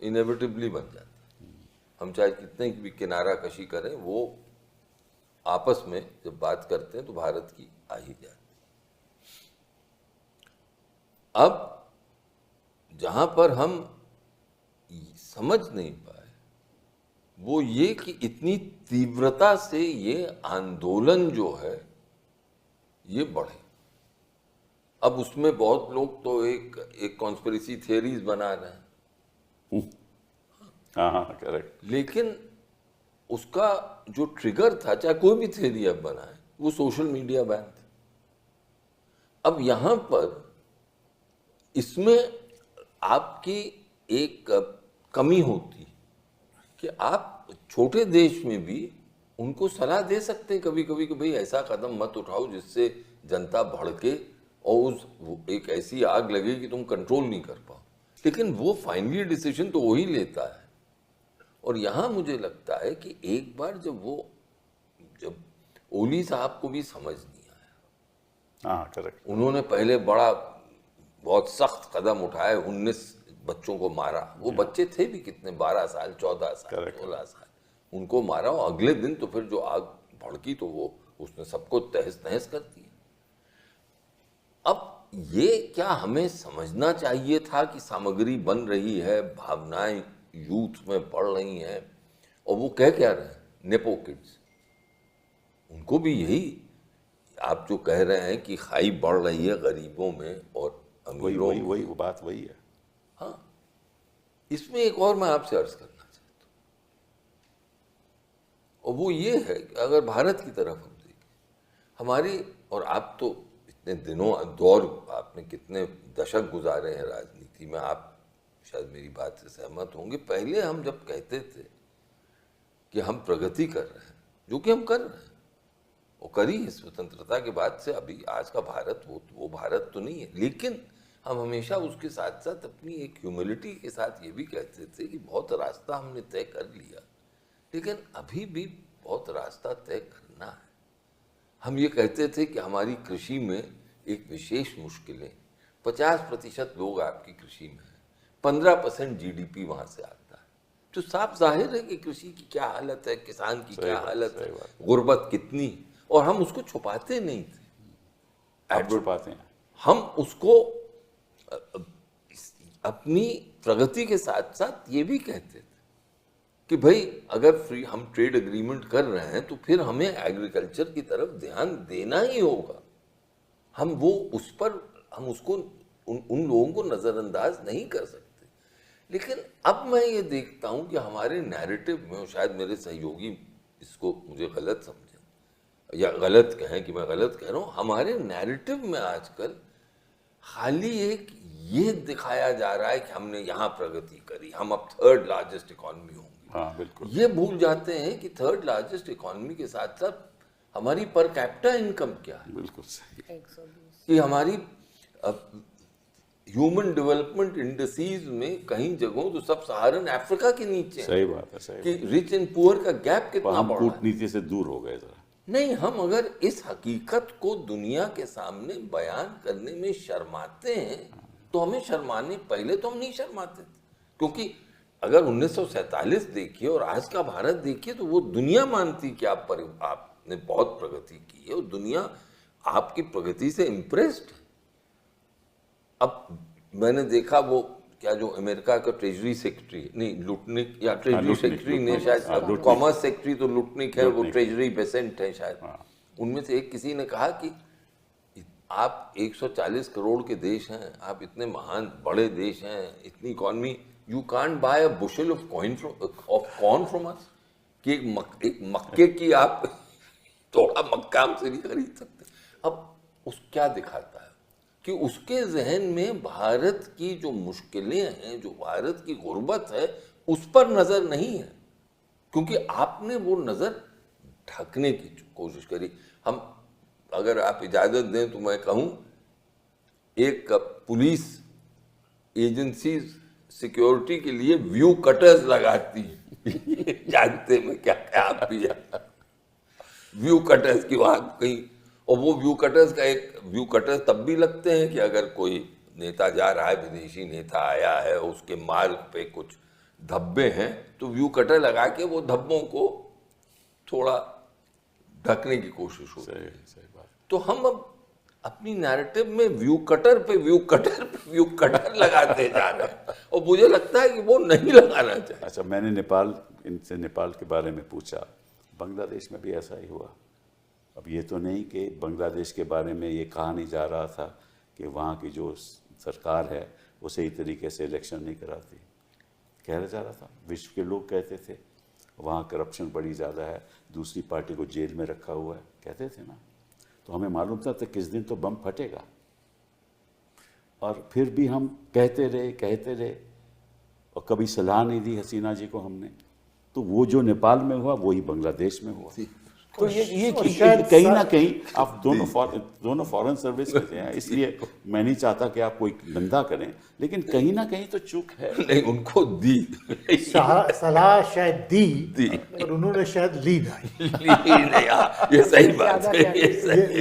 इनेविटेबली बन जाता है। हम चाहे कितने भी किनारा कशी करें, वो आपस में जब बात करते हैं तो भारत की आ ही जाती है। अब जहां पर हम समझ नहीं पाए वो ये कि इतनी तीव्रता से ये आंदोलन जो है ये बढ़े। अब उसमें बहुत लोग तो एक कॉन्स्पिरेसी थियरीज बना रहे हैं।
हाँ, करेक्ट।
लेकिन उसका जो ट्रिगर था, चाहे कोई भी थियरी अब बनाए, वो सोशल मीडिया बैन था। अब यहां पर इसमें आपकी एक कमी होती कि आप छोटे देश में भी उनको सलाह दे सकते हैं कभी कभी कि भाई ऐसा कदम मत उठाओ जिससे जनता भड़के और उस एक ऐसी आग लगे कि तुम कंट्रोल नहीं कर पाओ। लेकिन वो फाइनली डिसीजन तो वही लेता है। और यहाँ मुझे लगता है कि एक बार जब ओली साहब को भी समझ नहीं आया,
हाँ करेक्ट,
उन्होंने पहले बहुत सख्त कदम उठाए, 19 बच्चों को मारा। वो बच्चे थे भी कितने, 12 साल 14 साल 16 साल, उनको मारा। और अगले दिन तो फिर जो आग भड़की तो वो उसने सबको तहस नहस कर दिया। अब ये क्या हमें समझना चाहिए था कि सामग्री बन रही है, भावनाएं यूथ में बढ़ रही हैं, और वो कह क्या रहे हैं, नेपो किड्स। उनको भी यही आप जो कह रहे हैं कि खाई बढ़ रही है गरीबों में और अमीरों में,
वही वो बात वही है।
हाँ, इसमें एक और मैं आपसे अर्ज करना चाहता हूँ, और वो ये है कि अगर भारत की तरफ हम देखें, हमारी, और आप तो इतने दिनों दौर, आपने कितने दशक गुजारे हैं राजनीति में, आप शायद मेरी बात से सहमत होंगे। पहले हम जब कहते थे कि हम प्रगति कर रहे हैं, जो कि हम कर रहे हैं, वो करी है स्वतंत्रता के बाद से, अभी आज का भारत वो भारत तो नहीं है, लेकिन हम हमेशा उसके साथ साथ अपनी एक ह्यूमिलिटी के साथ ये भी कहते थे कि बहुत रास्ता हमने तय कर लिया, लेकिन अभी भी बहुत रास्ता तय करना है। हम ये कहते थे कि हमारी कृषि में एक विशेष मुश्किलें, 50% लोग आपकी कृषि में हैं, 15% GDP वहाँ से आता है, जो साफ जाहिर है कि कृषि की क्या हालत है, किसान की क्या हालत है, गुर्बत कितनी, और हम उसको छुपाते नहीं थे।
आप छुपाते हैं,
हम उसको अपनी प्रगति के साथ साथ ये भी कहते थे कि भाई अगर हम ट्रेड एग्रीमेंट कर रहे हैं तो फिर हमें एग्रीकल्चर की तरफ ध्यान देना ही होगा। हम वो उस पर हम उसको उन लोगों को नज़रअंदाज नहीं कर सकते। लेकिन अब मैं ये देखता हूँ कि हमारे नैरेटिव में, शायद मेरे सहयोगी इसको मुझे गलत समझें या गलत कहें कि मैं गलत कह रहा हूँ, हमारे नैरेटिव में आजकल खाली एक ये दिखाया जा रहा है कि हमने यहाँ प्रगति करी, हम अब थर्ड लार्जेस्ट इकॉनमी होंगे।
हाँ बिल्कुल।
ये भूल जाते हैं कि थर्ड लार्जेस्ट इकॉनमी के साथ साथ हमारी पर कैपिटा इनकम क्या है।
बिल्कुल सही।
कि हमारी ह्यूमन डेवलपमेंट इंडस्ट्रीज में कहीं जगहों तो सब सहारन अफ्रीका के नीचे
सही बात है, सही
कि रिच एंड पुअर का गैप कितना
हम
बड़ा है।
कूटनीति से दूर हो गए जरा।
नहीं, हम अगर इस हकीकत को दुनिया के सामने बयान करने में शर्माते हैं तो हमें शर्माने, पहले तो हम नहीं शर्माते थे, क्योंकि अगर 1947 देखिए और आज का भारत देखिए तो वो दुनिया मानती कि आपने बहुत प्रगति की है और दुनिया आपकी प्रगति से इम्प्रेस्ड है। अब मैंने देखा वो क्या जो अमेरिका का ट्रेजरी सेक्रेटरी, नहीं लुटनिक या ट्रेजरी सेक्रेटरी ने शायद, कॉमर्स सेक्रेटरी तो लुटनिक है, वो ट्रेजरी बेसेंट है शायद, उनमें से एक किसी ने कहा कि आप 140 करोड़ के देश हैं, आप इतने महान बड़े देश हैं, इतनी economy, you can't buy a bushel of corn from us, कि एक मक्के की आप थोड़ा मक्का हमसे नहीं खरीद सकते। अब उस क्या दिखाता है कि उसके जहन में भारत की जो मुश्किलें हैं, जो भारत की गुर्बत है, उस पर नजर नहीं है, क्योंकि आपने वो नजर ढकने की कोशिश करी। हम, अगर आप इजाजत दें तो मैं कहूं, एक पुलिस एजेंसी सिक्योरिटी के लिए व्यू कटर्स लगाती है जानते में क्या आप भी व्यू कटर्स की वहां कहीं, और वो व्यू कटर्स का एक व्यू कटर्स तब भी लगते हैं कि अगर कोई नेता जा रहा है, विदेशी नेता आया है, उसके मार्ग पे कुछ धब्बे हैं तो व्यू कटर लगा के वो धब्बों को थोड़ा ढकने की कोशिश होती है।
सही बात।
तो हम अब अपनी नैरेटिव में व्यू कटर पे व्यू कटर पे व्यू कटर लगाते जा रहे हैं और मुझे लगता है कि वो नहीं लगाना चाहिए।
अच्छा, मैंने इनसे नेपाल के बारे में पूछा, बांग्लादेश में भी ऐसा ही हुआ। अब ये तो नहीं कि बांग्लादेश के बारे में ये कहा नहीं जा रहा था कि वहाँ की जो सरकार है वो सही तरीके से इलेक्शन नहीं कराती, कहा जा रहा था, विश्व के लोग कहते थे वहाँ करप्शन बड़ी ज़्यादा है, दूसरी पार्टी को जेल में रखा हुआ है, कहते थे ना। तो हमें मालूम था कि किस दिन तो बम फटेगा, और फिर भी हम कहते रहे और कभी सलाह नहीं दी हसीना जी को हमने। तो वो जो नेपाल में हुआ वही बांग्लादेश में हुआ। तो ये कहीं ना कहीं आप दोनों फॉरेन सर्विस में हैं, इसलिए मैं नहीं चाहता कि आप कोई धंधा करें, लेकिन कहीं ना कहीं तो चूक है।
नहीं, उनको दी
सलाह शायद दी और उन्होंने शायद ली नहीं।
ये सही बात है,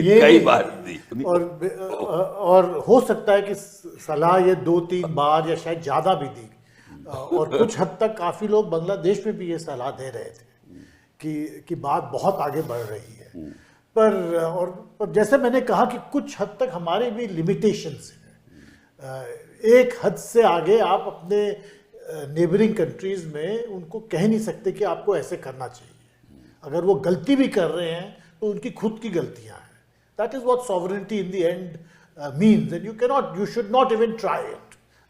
ये कई बार दी।
और हो सकता है कि सलाह ये 2-3 बार या शायद ज़्यादा भी दी, और कुछ हद तक काफ़ी लोग बांग्लादेश में भी ये सलाह दे रहे थे कि बात बहुत आगे बढ़ रही है। पर जैसे मैंने कहा कि कुछ हद तक हमारे भी लिमिटेशंस हैं। एक हद से आगे आप अपने नेबरिंग कंट्रीज़ में उनको कह नहीं सकते कि आपको ऐसे करना चाहिए। अगर वो गलती भी कर रहे हैं तो उनकी खुद की गलतियां हैं। That is what sovereignty in the end means, and you should not even try it.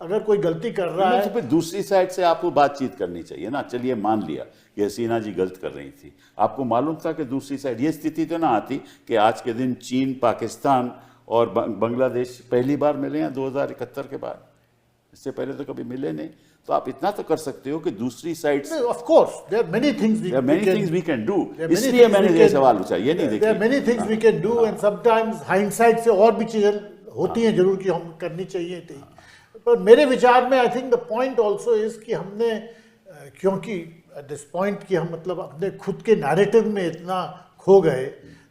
अगर कोई गलती कर रहा है
तो फिर दूसरी साइड से आपको बातचीत करनी चाहिए ना। चलिए मान लिया कि हसीना जी गलत कर रही थी, आपको मालूम था कि दूसरी साइड, ये स्थिति तो ना आती कि आज के दिन चीन, पाकिस्तान और बांग्लादेश पहली बार मिले हैं 2071 के बाद, इससे पहले तो कभी मिले नहीं। तो आप इतना तो कर सकते हो कि दूसरी साइड से,
of course there are many things
we can do, इसलिए मैंने ये सवाल पूछा। ये नहीं देखिए,
there are many things we can do, and sometimes hindsight से और भी चीजें होती हैं जरूर कि हम करनी चाहिए थी। पर मेरे विचार में I think the point also is कि हमने, क्योंकि एट दिस पॉइंट कि हम मतलब अपने खुद के नैरेटिव में इतना खो गए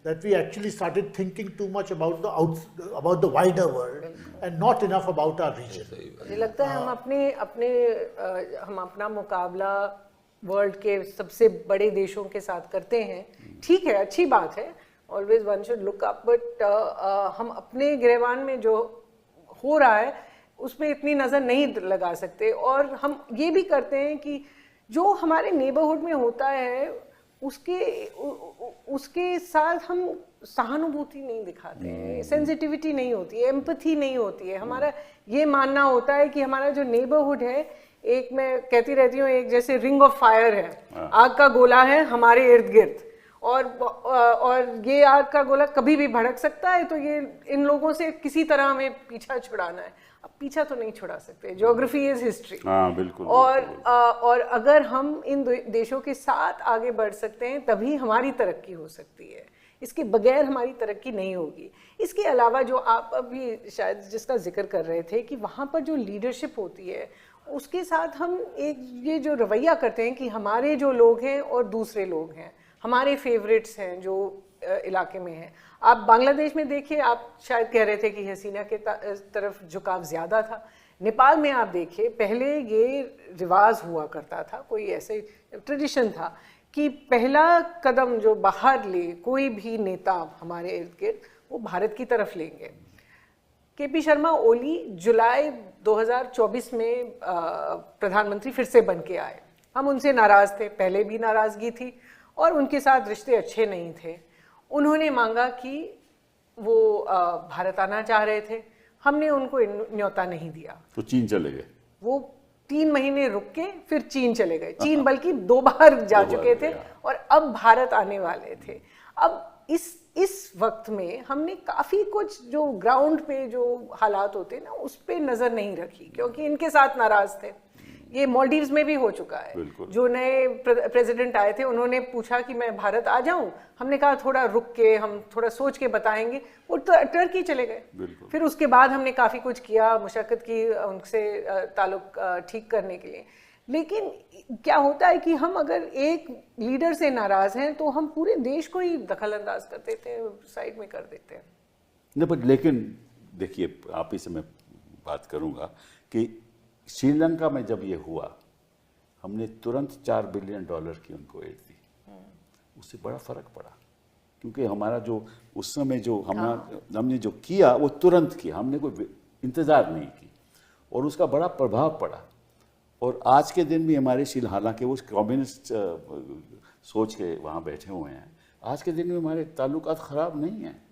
that we actually started thinking too much about the wider world and not enough about our region.
मुझे लगता है हम अपना मुकाबला वर्ल्ड के सबसे बड़े देशों के साथ करते हैं। ठीक है, अच्छी बात है, always one should look up, but हम अपने गिरेबान में जो हो रहा है, उस पर इतनी नज़र नहीं लगा सकते। और हम ये भी करते हैं कि जो हमारे नेबरहुड में होता है उसके साथ हम सहानुभूति नहीं दिखाते हैं, सेंसिटिविटी नहीं होती है, एम्पैथी नहीं होती है। हमारा ये मानना होता है कि हमारा जो नेबरहुड है, एक मैं कहती रहती हूँ, एक जैसे रिंग ऑफ फायर है, आग का गोला है हमारे इर्द गिर्द, और ये आग का गोला कभी भी भड़क सकता है, तो ये इन लोगों से किसी तरह हमें पीछा छुड़ाना है। अब पीछा तो नहीं छुड़ा सकते, ज्योग्राफी इज हिस्ट्री।
हाँ बिल्कुल।
और अगर हम इन देशों के साथ आगे बढ़ सकते हैं तभी हमारी तरक्की हो सकती है, इसके बगैर हमारी तरक्की नहीं होगी। इसके अलावा जो आप अभी शायद जिसका जिक्र कर रहे थे कि वहाँ पर जो लीडरशिप होती है, उसके साथ हम एक ये जो रवैया करते हैं कि हमारे जो लोग हैं और दूसरे लोग हैं, हमारे फेवरेट्स हैं जो इलाके में हैं। आप बांग्लादेश में देखिए, आप शायद कह रहे थे कि हसीना के तरफ झुकाव ज़्यादा था। नेपाल में आप देखिए, पहले ये रिवाज हुआ करता था, कोई ऐसे ट्रेडिशन था कि पहला कदम जो बाहर ले कोई भी नेता हमारे इर्द गिर्द, वो भारत की तरफ लेंगे। केपी शर्मा ओली जुलाई 2024 में प्रधानमंत्री फिर से बन के आए। हम उनसे नाराज़ थे, पहले भी नाराज़गी थी और उनके साथ रिश्ते अच्छे नहीं थे। उन्होंने मांगा कि वो भारत आना चाह रहे थे, हमने उनको न्योता नहीं दिया,
तो चीन चले गए।
वो 3 महीने रुक के फिर चीन चले गए। चीन बल्कि 2 बार जा चुके थे और अब भारत आने वाले थे। अब इस वक्त में हमने काफ़ी कुछ जो ग्राउंड पे जो हालात होते ना, उस पे नज़र नहीं रखी, क्योंकि इनके साथ नाराज़ थे। ये मालदीव्स में भी हो चुका है। जो नए प्रेसिडेंट आए थे, उन्होंने पूछा कि मैं भारत आ जाऊं, हमने कहा थोड़ा रुक के, हम थोड़ा सोच के बताएंगे, वो टर्की चले गए। फिर उसके बाद हमने काफ़ी कुछ किया, मुशक्कत की उनसे ताल्लुक ठीक करने के लिए। लेकिन क्या होता है कि हम अगर एक लीडर से नाराज़ हैं तो हम पूरे देश को ही दखल अंदाज कर देते हैं, साइड में कर देते हैं।
नहीं, बट लेकिन देखिए, आप ही से मैं बात करूंगा कि श्रीलंका में जब ये हुआ, हमने तुरंत $4 बिलियन की उनको एड दी। उससे बड़ा फर्क पड़ा, क्योंकि हमारा जो उस समय जो हमने जो किया वो तुरंत किया, हमने कोई इंतज़ार नहीं की, और उसका बड़ा प्रभाव पड़ा। और आज के दिन भी हमारे हालांकि वो कम्युनिस्ट सोच के वहाँ बैठे हुए हैं, आज के दिन में हमारे ताल्लुकात ख़राब नहीं हैं।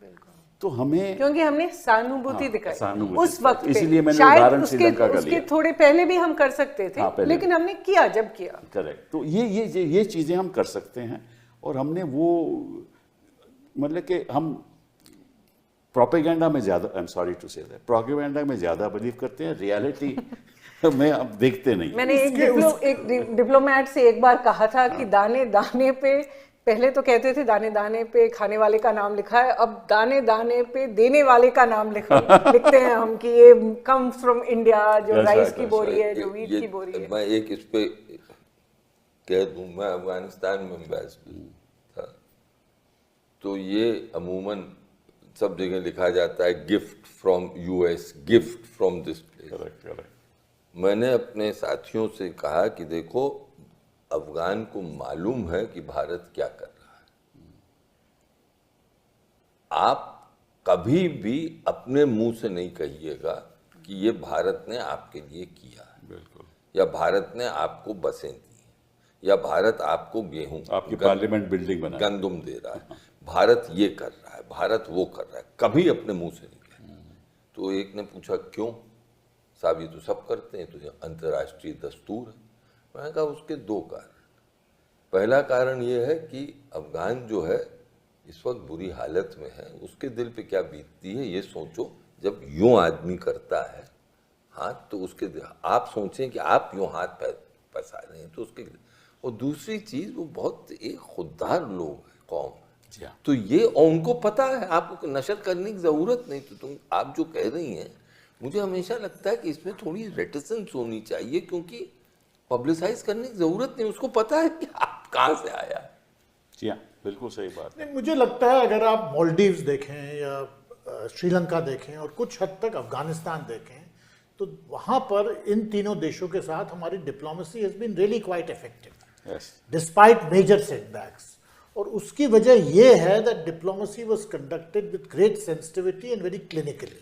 तो हमें,
क्योंकि हमने सहानुभूति दिखाई उस वक्त,
इसीलिए मैंने उदाहरण श्रीलंका का लिया।
उसके थोड़े पहले भी हम कर सकते थे, लेकिन हमने किया जब किया।
करेक्ट। तो ये चीज़ें हम कर सकते हैं, और हमने वो मतलब कि हम प्रोपेगेंडा में ज़्यादा, I am sorry to say that, propaganda में ज़्यादा बिलीव करते हैं, रियलिटी में अब देखते नहीं।
मैंने एक डिप्लोमेट से एक बार कहा था कि दाने दाने पे, पहले तो कहते थे दाने दाने पे खाने वाले का नाम लिखा है, अब दाने दाने पे देने वाले का नाम लिखते हैं हम कि ये कम फ्रॉम इंडिया, जो राइस की बोरी है, जो वीट की बोरी है।
मैं एक इस पे कह दूं, मैं अफगानिस्तान में एम्बेसडर था, तो ये अमूमन सब जगह लिखा जाता है gift from US, gift from this place. मैंने अपने साथियों से कहा कि देखो, अफगान को मालूम है कि भारत क्या कर रहा है। आप कभी भी अपने मुंह से नहीं कहिएगा कि ये भारत ने आपके लिए किया है,
बिल्कुल,
या भारत ने आपको बसें दी, या भारत आपको गेहूं,
आपकी पार्लियामेंट बिल्डिंग बना,
गंदुम दे रहा है, भारत ये कर रहा है, भारत वो कर रहा है, कभी अपने मुंह से नहीं कहा। तो एक ने पूछा क्यों साहब, ये तो सब करते हैं, तो ये अंतर्राष्ट्रीय दस्तूर है। मैंने कहा उसके 2 कारण। पहला कारण ये है कि अफगान जो है इस वक्त बुरी हालत में है, उसके दिल पे क्या बीतती है ये सोचो। जब यूं आदमी करता है हाथ, तो उसके आप सोचें कि आप यूं हाथ फंसा रहे हैं, तो उसके। और दूसरी चीज़, वो बहुत एक खुददार लोग हैं, कौम, तो ये उनको पता है, आपको नशर करने की ज़रूरत नहीं। तो आप जो कह रही हैं, मुझे हमेशा लगता है कि इसमें थोड़ी रेटिसेंस होनी चाहिए, क्योंकि पब्लिसाइज करने की जरूरत नहीं, उसको पता है कि आप कहाँ से आया।
जी हाँ, बिल्कुल सही बात है।
मुझे लगता है अगर आप मालदीव्स देखें या श्रीलंका देखें और कुछ हद तक अफगानिस्तान देखें, तो वहाँ पर इन तीनों देशों के साथ हमारी diplomacy has been really quite effective despite major setbacks. और उसकी वजह यह है that diplomacy was conducted with great sensitivity and very clinically,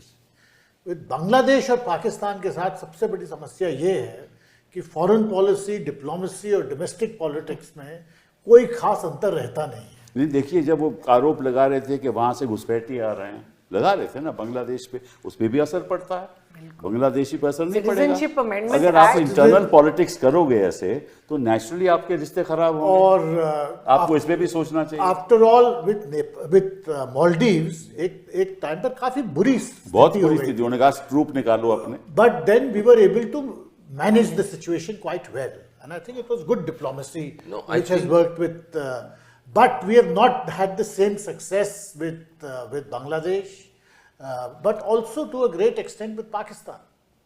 Bangladesh और पाकिस्तान के साथ सबसे बड़ी समस्या ये है कि फॉरेन पॉलिसी, डिप्लोमेसी और डोमेस्टिक पॉलिटिक्स में कोई खास अंतर रहता नहीं है।
नहीं, देखिए, जब वो आरोप लगा रहे थे कि वहां से घुसपैठी आ रहे हैं, लगा रहे थे ना बांग्लादेश पे, उस पे भी असर पड़ता है, बांग्लादेशी पे असर नहीं
Citizenship
पड़ेगा।
Amendment
अगर आप
Act
इंटरनल पॉलिटिक्स करोगे ऐसे तो नेचुरली आपके रिश्ते खराब होंगे,
और
आपको इस पे भी सोचना चाहिए।
आफ्टर ऑल विद मालदीव्स एक टाइम पर काफी बुरी
बहुत
स्थिति हो
बुरी
गई
स्थिति,
थी।
उन्होंने कहा ट्रूप निकालो अपने।
But then we were able to manage the situation quite well, and I think it was good diplomacy
No, I
which has
think-
worked with. But we have not had the same success with Bangladesh, but also to a great extent with Pakistan.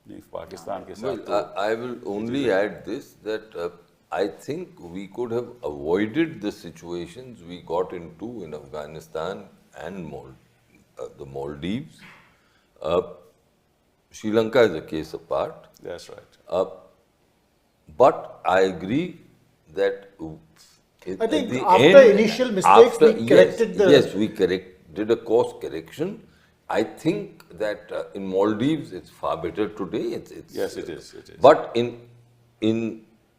नहीं, पाकिस्तान के
Well,
साथ
I will only add this, that I think we could have avoided the situations we got into in Afghanistan and the Maldives. Sri Lanka is a case apart.
That's right.
But I agree that
I think
at the
after
end,
initial mistakes, we corrected the-
Yes, we did a course correction. I think that in Maldives it's far better today. It's
Yes, it is, it is.
But in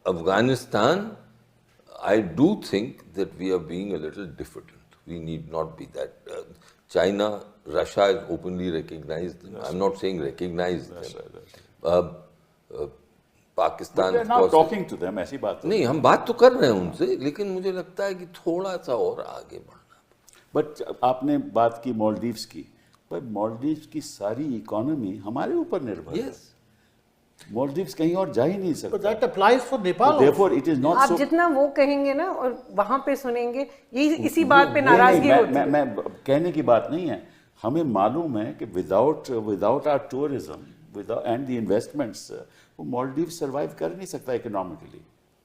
Afghanistan, I do think that we are being a little diffident. We need not be that. China, Russia has openly recognized them. I'm not saying recognized them. Pakistan
They're not talking to them, ऐसी बात
नहीं, हम बात तो कर रहे हैं उनसे, लेकिन मुझे लगता है कि थोड़ा सा और आगे बढ़ना।
बट आपने बात की मालदीव्स की, पर मालदीव्स की सारी इकोनॉमी हमारे ऊपर निर्भर है।
Yes.
मालदीव्स कहीं और जा ही नहीं
But
सकता।
that applies for Nepal also.
Therefore, it is not
आप
so.
जितना वो कहेंगे ना और वहां पे सुनेंगे, ये इसी बात पे नाराजगी
मैं,
होती
मैं,
है।
मैं कहने की बात नहीं है, हमें मालूम है कि without our tourism and the investments वो मालदीव सर्वाइव कर नहीं सकता इकोनॉमिकली।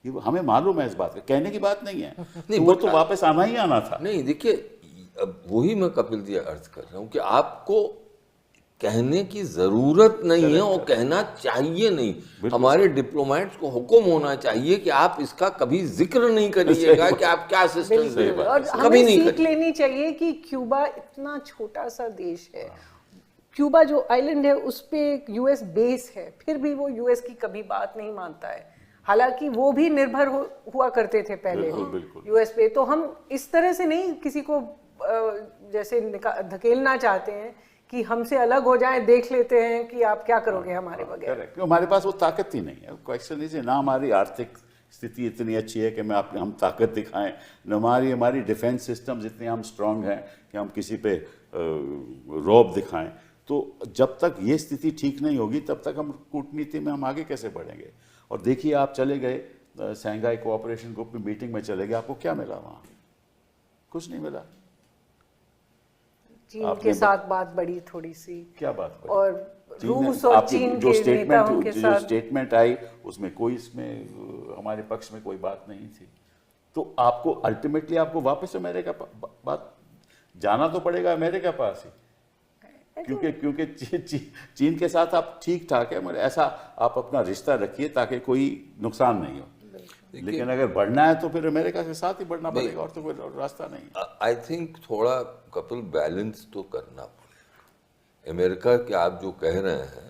ये हमें मालूम है इस बात का, कहने की बात नहीं है।
नहीं,
तो वो
but
तो वापस आना ही आना था।
नहीं, देखिए, अब वही मैं कपिल जी अर्ज कर रहा हूँ कि आपको कहने की जरूरत नहीं है और कहना चाहिए नहीं। हमारे डिप्लोमेट्स को हुक्म होना चाहिए कि आप इसका कभी जिक्र नहीं करिएगा कि आप क्या असिस्टेंस दे
बिल्कुल।
रहे
और
हैं,
हमें
कभी नहीं
सीख
करिए।
लेनी चाहिए कि क्यूबा इतना छोटा सा देश है, क्यूबा जो आइलैंड है उस पे एक यूएस बेस है, फिर भी वो यूएस की कभी बात नहीं मानता है। हालांकि वो भी निर्भर हुआ करते थे पहले
बिल्कुल।
यूएस पे। तो हम इस तरह से नहीं किसी को जैसे धकेलना चाहते हैं कि हमसे अलग हो जाए, देख लेते हैं कि आप क्या करोगे हमारे बगैर।
करेक्ट, हमारे पास वो ताकत ही नहीं है। क्वेश्चन इज ना हमारी आर्थिक स्थिति इतनी अच्छी है कि हम ताकत दिखाएं, न हमारी डिफेंस सिस्टम्स इतने हम स्ट्रांग हैं कि हम किसी पे रौब दिखाएं। तो जब तक ये स्थिति ठीक नहीं होगी तब तक हम कूटनीति में हम आगे कैसे बढ़ेंगे। और देखिए, आप चले गए शंघाई कोऑपरेशन ग्रुप में मीटिंग में चले गए, आपको क्या मिला वहाँ? कुछ नहीं मिला।
चीन के साथ बात बढ़ी थोड़ी सी,
क्या बात बढ़ी?
और रूस और चीन के नेताओं के साथ
जो स्टेटमेंट आई उसमें कोई इसमें हमारे पक्ष में कोई बात नहीं थी। तो आपको अल्टीमेटली आपको वापस अमेरिका बात जाना तो पड़ेगा अमेरिका पास ही, क्योंकि चीन के साथ आप ठीक ठाक है, मगर ऐसा आप अपना रिश्ता रखिए ताकि कोई नुकसान नहीं हो। लेकिन अगर बढ़ना है तो फिर अमेरिका के साथ ही बढ़ना पड़ेगा, और तो कोई रास्ता नहीं।
आई थिंक थोड़ा कपिल बैलेंस तो करना पड़ेगा। अमेरिका के आप जो कह रहे हैं,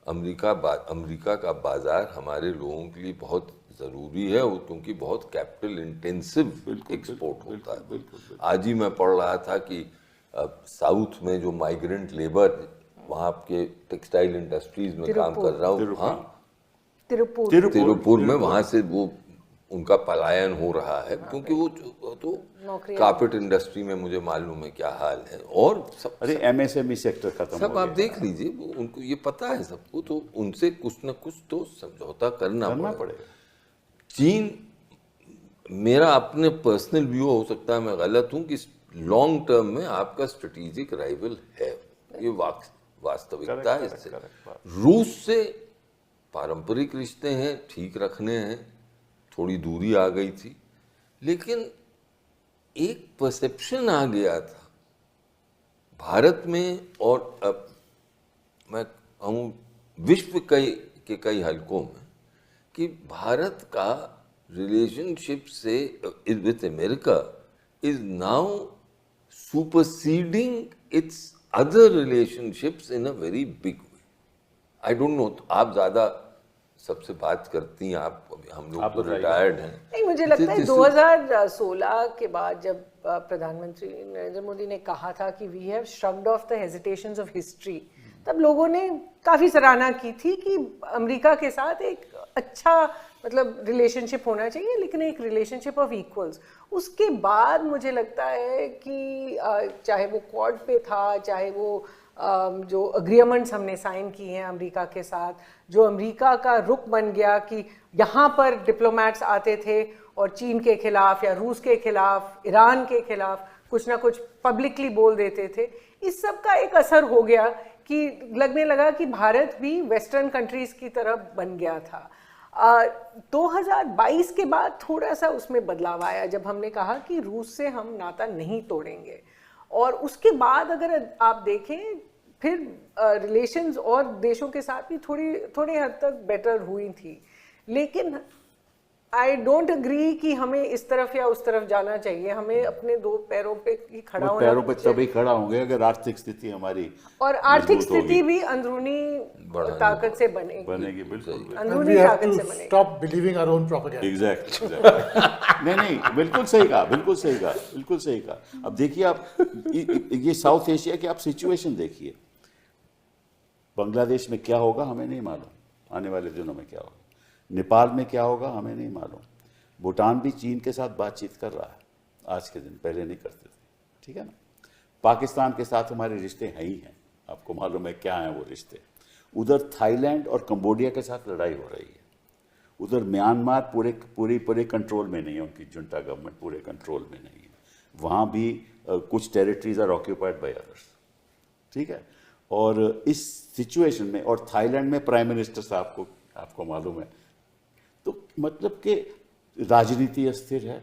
अमेरिका का बाजार हमारे लोगों के लिए बहुत ज़रूरी है, क्योंकि बहुत कैपिटल इंटेंसिव एक्सपोर्ट होता है। आज ही मैं पढ़ रहा था कि साउथ में जो माइग्रेंट लेबर वहाँ के टेक्सटाइल इंडस्ट्रीज में काम कर रहा हूँ, हाँ, तिरुपुर में, वहाँ से वो उनका पलायन हो रहा है, क्योंकि वो तो कारपेट इंडस्ट्री में मुझे मालूम है क्या हाल है। और सब
अरे एमएसएमई सेक्टर खत्म
सब
हो
आप
गया।
देख लीजिए, उनको ये पता है सबको, तो उनसे कुछ न कुछ तो समझौता करना पड़ेगा। चीन, मेरा अपने पर्सनल व्यू हो सकता है मैं गलत हूँ, कि लॉन्ग टर्म में आपका स्ट्रेटेजिक राइवल है, ये वास्तविकता है। इससे रूस से पारंपरिक रिश्ते हैं, ठीक रखने हैं, थोड़ी दूरी आ गई थी, लेकिन एक परसेप्शन आ गया था भारत में, और अब मैं कहूँ विश्व के कई हलकों में, कि भारत का रिलेशनशिप से with America is now superseding it's other relationships in a very big way. I don't know, आप ज़्यादा सबसे बात करती हैं, आप हम लोग तो रिटायर्ड हैं।
नहीं, मुझे लगता है 2016 के बाद जब प्रधानमंत्री नरेंद्र मोदी ने कहा था कि we have shrugged off the hesitations of history, तब लोगों ने काफ़ी सराहना की थी कि अमेरिका के साथ एक अच्छा मतलब रिलेशनशिप होना चाहिए, लेकिन एक रिलेशनशिप ऑफ इक्वल्स। उसके बाद मुझे लगता है कि चाहे वो क्वाड पे था, चाहे वो जो अग्रीमेंट्स हमने साइन किए हैं अमेरिका के साथ, जो अमेरिका का रुख बन गया कि यहाँ पर डिप्लोमेट्स आते थे और चीन के खिलाफ या रूस के खिलाफ, ईरान के खिलाफ कुछ ना कुछ पब्लिकली बोल देते थे, इस सब का एक असर हो गया कि लगने लगा कि भारत भी वेस्टर्न कंट्रीज की तरफ बन गया था। 2022 के बाद थोड़ा सा उसमें बदलाव आया जब हमने कहा कि रूस से हम नाता नहीं तोड़ेंगे, और उसके बाद अगर आप देखें फिर रिलेशंस और देशों के साथ भी थोड़ी हद तक बेटर हुई थी। लेकिन आई डोंट अग्री कि हमें इस तरफ या उस तरफ जाना चाहिए, हमें अपने दो पैरों पे ही खड़ा होना
पैरों पे तभी खड़ा होंगे अगर आर्थिक स्थिति हमारी
और आर्थिक स्थिति भी अंदरूनी ताकत से बनेगी
बिल्कुल।
अंदरूनी ताकत से बनेगी।
Stop believing our own propaganda.
Exactly नहीं बिल्कुल सही कहा, बिल्कुल सही कहा, बिल्कुल सही कहा। अब देखिए आप ये साउथ एशिया की आप सिचुएशन देखिए, बांग्लादेश में क्या होगा हमें नहीं मालूम, आने वाले दिनों में क्या होगा, नेपाल में क्या होगा हमें नहीं मालूम, भूटान भी चीन के साथ बातचीत कर रहा है आज के दिन, पहले नहीं करते थे, ठीक है ना। पाकिस्तान के साथ हमारे रिश्ते हैं ही हैं, आपको मालूम है क्या है वो रिश्ते। उधर थाईलैंड और कंबोडिया के साथ लड़ाई हो रही है, उधर म्यांमार पूरे कंट्रोल में नहीं है, उनकी जुंटा गवर्नमेंट पूरे कंट्रोल में नहीं है, वहाँ भी कुछ territories are occupied by others, ठीक है। और इस सिचुएशन में, और थाईलैंड में प्राइम मिनिस्टर साहब को आपको मालूम है, तो मतलब कि राजनीति अस्थिर है।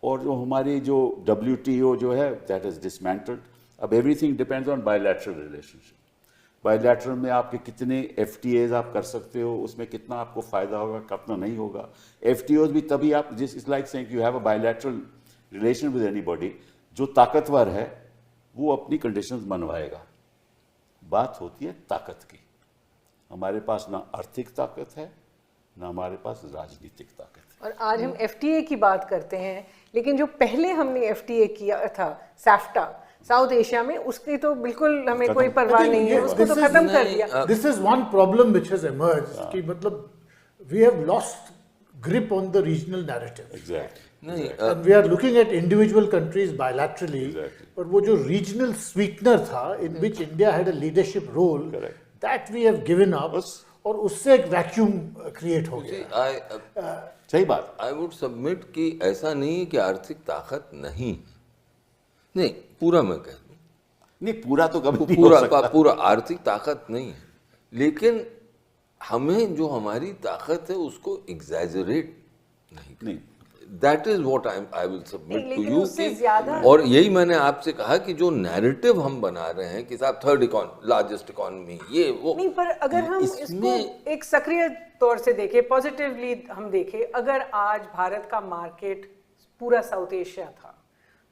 और जो हमारी जो WTO जो है दैट इज डिसमेंटल्ड। अब everything depends on bilateral relationship. Bilateral में आपके कितने FTAs आप कर सकते हो, उसमें कितना आपको फायदा होगा, कितना नहीं होगा। FTOs भी तभी आप it's like saying you have a bilateral relation with anybody, जो ताकतवर है वो अपनी कंडीशंस मनवाएगा। बात होती है ताकत की, हमारे पास ना आर्थिक ताकत है ना हमारे पास राजनीतिक ताकत है।
और आज हम FTA की बात करते हैं, लेकिन जो पहले हमने FTA किया था सैफ्टा साउथ एशिया में, उसकी तो बिल्कुल हमें कोई परवाह नहीं है, उसको तो खत्म कर दिया।
This is one problem which has emerged कि मतलब we have lost grip on the regional narrative.
Exactly.
And we are looking at individual countries bilaterally, but वो जो regional sweetener था in which India had a leadership role, that we have given up, और उससे एक vacuum create हो गया।
सही बात।
आई वुड सबमिट कि ऐसा नहीं है कि आर्थिक ताकत नहीं, पूरा मैं कह दूं,
नहीं पूरा तो कभी नहीं हो सकता।
पूरा आर्थिक ताकत नहीं है, लेकिन हमें जो हमारी ताकत है उसको एग्जैजरेट नहीं। That is what I will submit to you. और यही मैंने आपसे कहा कि जो नैरेटिव हम बना रहे हैं कि साहब थर्ड लार्जेस्ट इकोनॉमी ये वो
नहीं, पर अगर हम इसको एक सक्रिय तौर से देखें, पॉजिटिवली हम देखें, अगर आज भारत का मार्केट पूरा साउथ एशिया था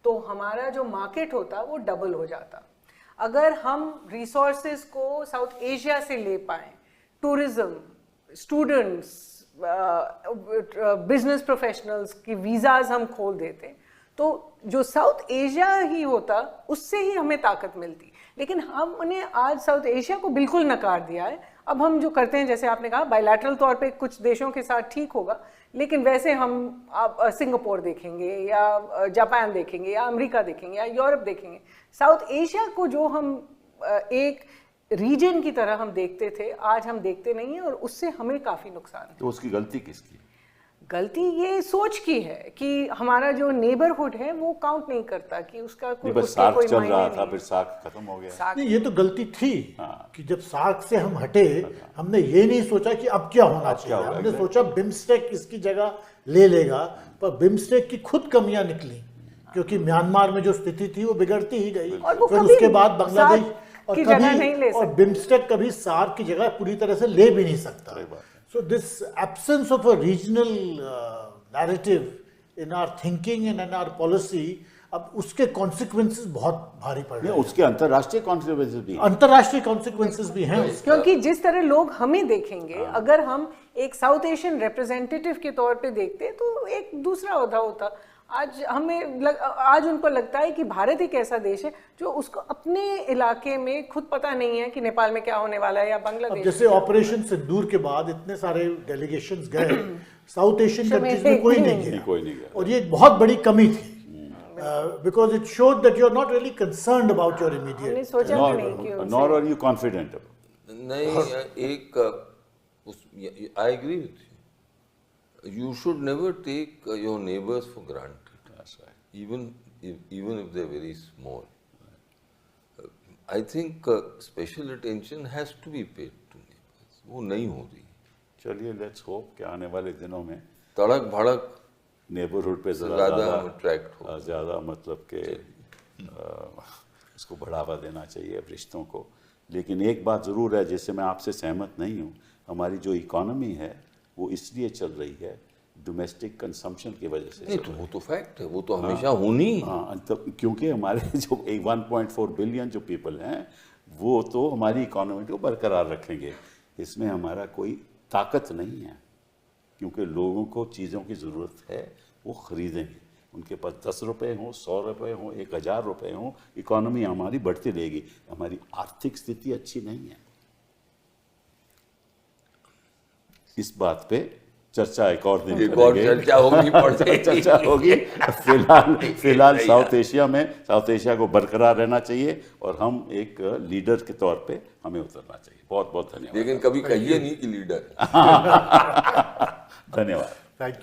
तो हमारा जो मार्केट होता वो डबल हो जाता। अगर हम रिसोर्सेज को साउथ एशिया से ले पाए, टूरिज्म, स्टूडेंट्स, बिजनेस प्रोफेशनल्स की वीज़ाज हम खोल देते, तो जो साउथ एशिया ही होता उससे ही हमें ताकत मिलती। लेकिन हमने आज साउथ एशिया को बिल्कुल नकार दिया है। अब हम जो करते हैं, जैसे आपने कहा, बायलैटरल तौर पे कुछ देशों के साथ ठीक होगा, लेकिन वैसे हम आप सिंगापुर देखेंगे या जापान देखेंगे या अमेरिका देखेंगे या यूरोप देखेंगे, साउथ एशिया को जो हम एक रीजन की तरह हम देखते थे, आज हम देखते नहीं हैं, और उससे हमें काफी नुकसान है।
तो उसकी गलती किसकी?
गलती ये सोच की है कि हमारा जो नेबरहुड है वो काउंट नहीं करता, कि उसका कोई
सार्क चल रहा था, फिर सार्क खत्म हो गया।
नहीं, ये तो गलती थी कि जब सार्क से हम हटे, हमने ये नहीं सोचा कि अब क्या होना चाहिए। हमने सोचा बिम्स्टेक इसकी जगह ले लेगा, पर बिम्स्टेक की खुद कमियां निकली, क्योंकि म्यांमार में जो स्थिति थी वो बिगड़ती ही गई। फिर उसके बाद बांग्लादेश और बिम्स्टेक कभी सार्क की जगह पूरी तरह से ले भी नहीं सकता। So this absence of a regional narrative in our thinking and in our policy, अब उसके कॉन्सिक्वेंसेस बहुत भारी पड़ रहे हैं,
उसके अंतर्राष्ट्रीय कॉन्सिक्वेंसेस भी हैं।
अंतर्राष्ट्रीय कॉन्सिक्वेंसेस भी हैं उसके।
क्योंकि जिस तरह लोग हमें देखेंगे, अगर हम एक साउथ एशियन रिप्रेजेंटेटिव के तौर पे देखते तो एक दूसरा ओहदा होता। आज उनको लगता है कि भारत एक ऐसा देश है जो उसको अपने इलाके में खुद पता नहीं है कि नेपाल में क्या होने वाला है या
अब
बांग्लादेश।
जैसे ऑपरेशन सिंदूर के बाद इतने सारे डेलीगेशंस गए, साउथ एशियन कंट्रीज में कोई नहीं गया, और ये एक बहुत बड़ी कमी थी, because it showed that you are not really concerned about your
हमने
इमीडिएट।
सोचा भी नहीं कि उनसे-
नॉर आर यू कॉन्फिडेंट।
नहीं, एक I agree with you, you should never take your neighbours for granted, even if they're very small. I think special attention has to be paid to neighbors. वो नहीं हो रही।
चलिए let's hope कि आने वाले दिनों में
तड़क भड़क
नेबरहुड पे
ज़्यादा अट्रैक्ट हो।
ज़्यादा मतलब कि उसको बढ़ावा देना चाहिए रिश्तों को। लेकिन एक बात ज़रूर है जिससे मैं आपसे सहमत नहीं हूँ, हमारी जो इकोनॉमी है वो इसलिए चल रही है डोमेस्टिक कंजम्पशन की वजह से।
नहीं तो वो तो फैक्ट है, वो तो हमेशा होनी।
हाँ, तो क्योंकि हमारे जो 1.4 बिलियन जो पीपल हैं वो तो हमारी इकोनॉमी को बरकरार रखेंगे, इसमें हमारा कोई ताकत नहीं है, क्योंकि लोगों को चीज़ों की ज़रूरत है, वो ख़रीदेंगे। उनके पास 10 रुपये हों, 100 रुपये हों, 1000 रुपये हों, इकोनॉमी हमारी बढ़ती रहेगी। हमारी आर्थिक स्थिति अच्छी नहीं है। इस बात पे चर्चा एक और दिन
एक और चर्चा होगी,
चर्चा होगी। फिलहाल साउथ एशिया को बरकरार रहना चाहिए और हम एक लीडर के तौर पे हमें उतरना चाहिए। बहुत बहुत धन्यवाद।
लेकिन कभी कहिए नहीं कि लीडर।
धन्यवाद।
Thank you.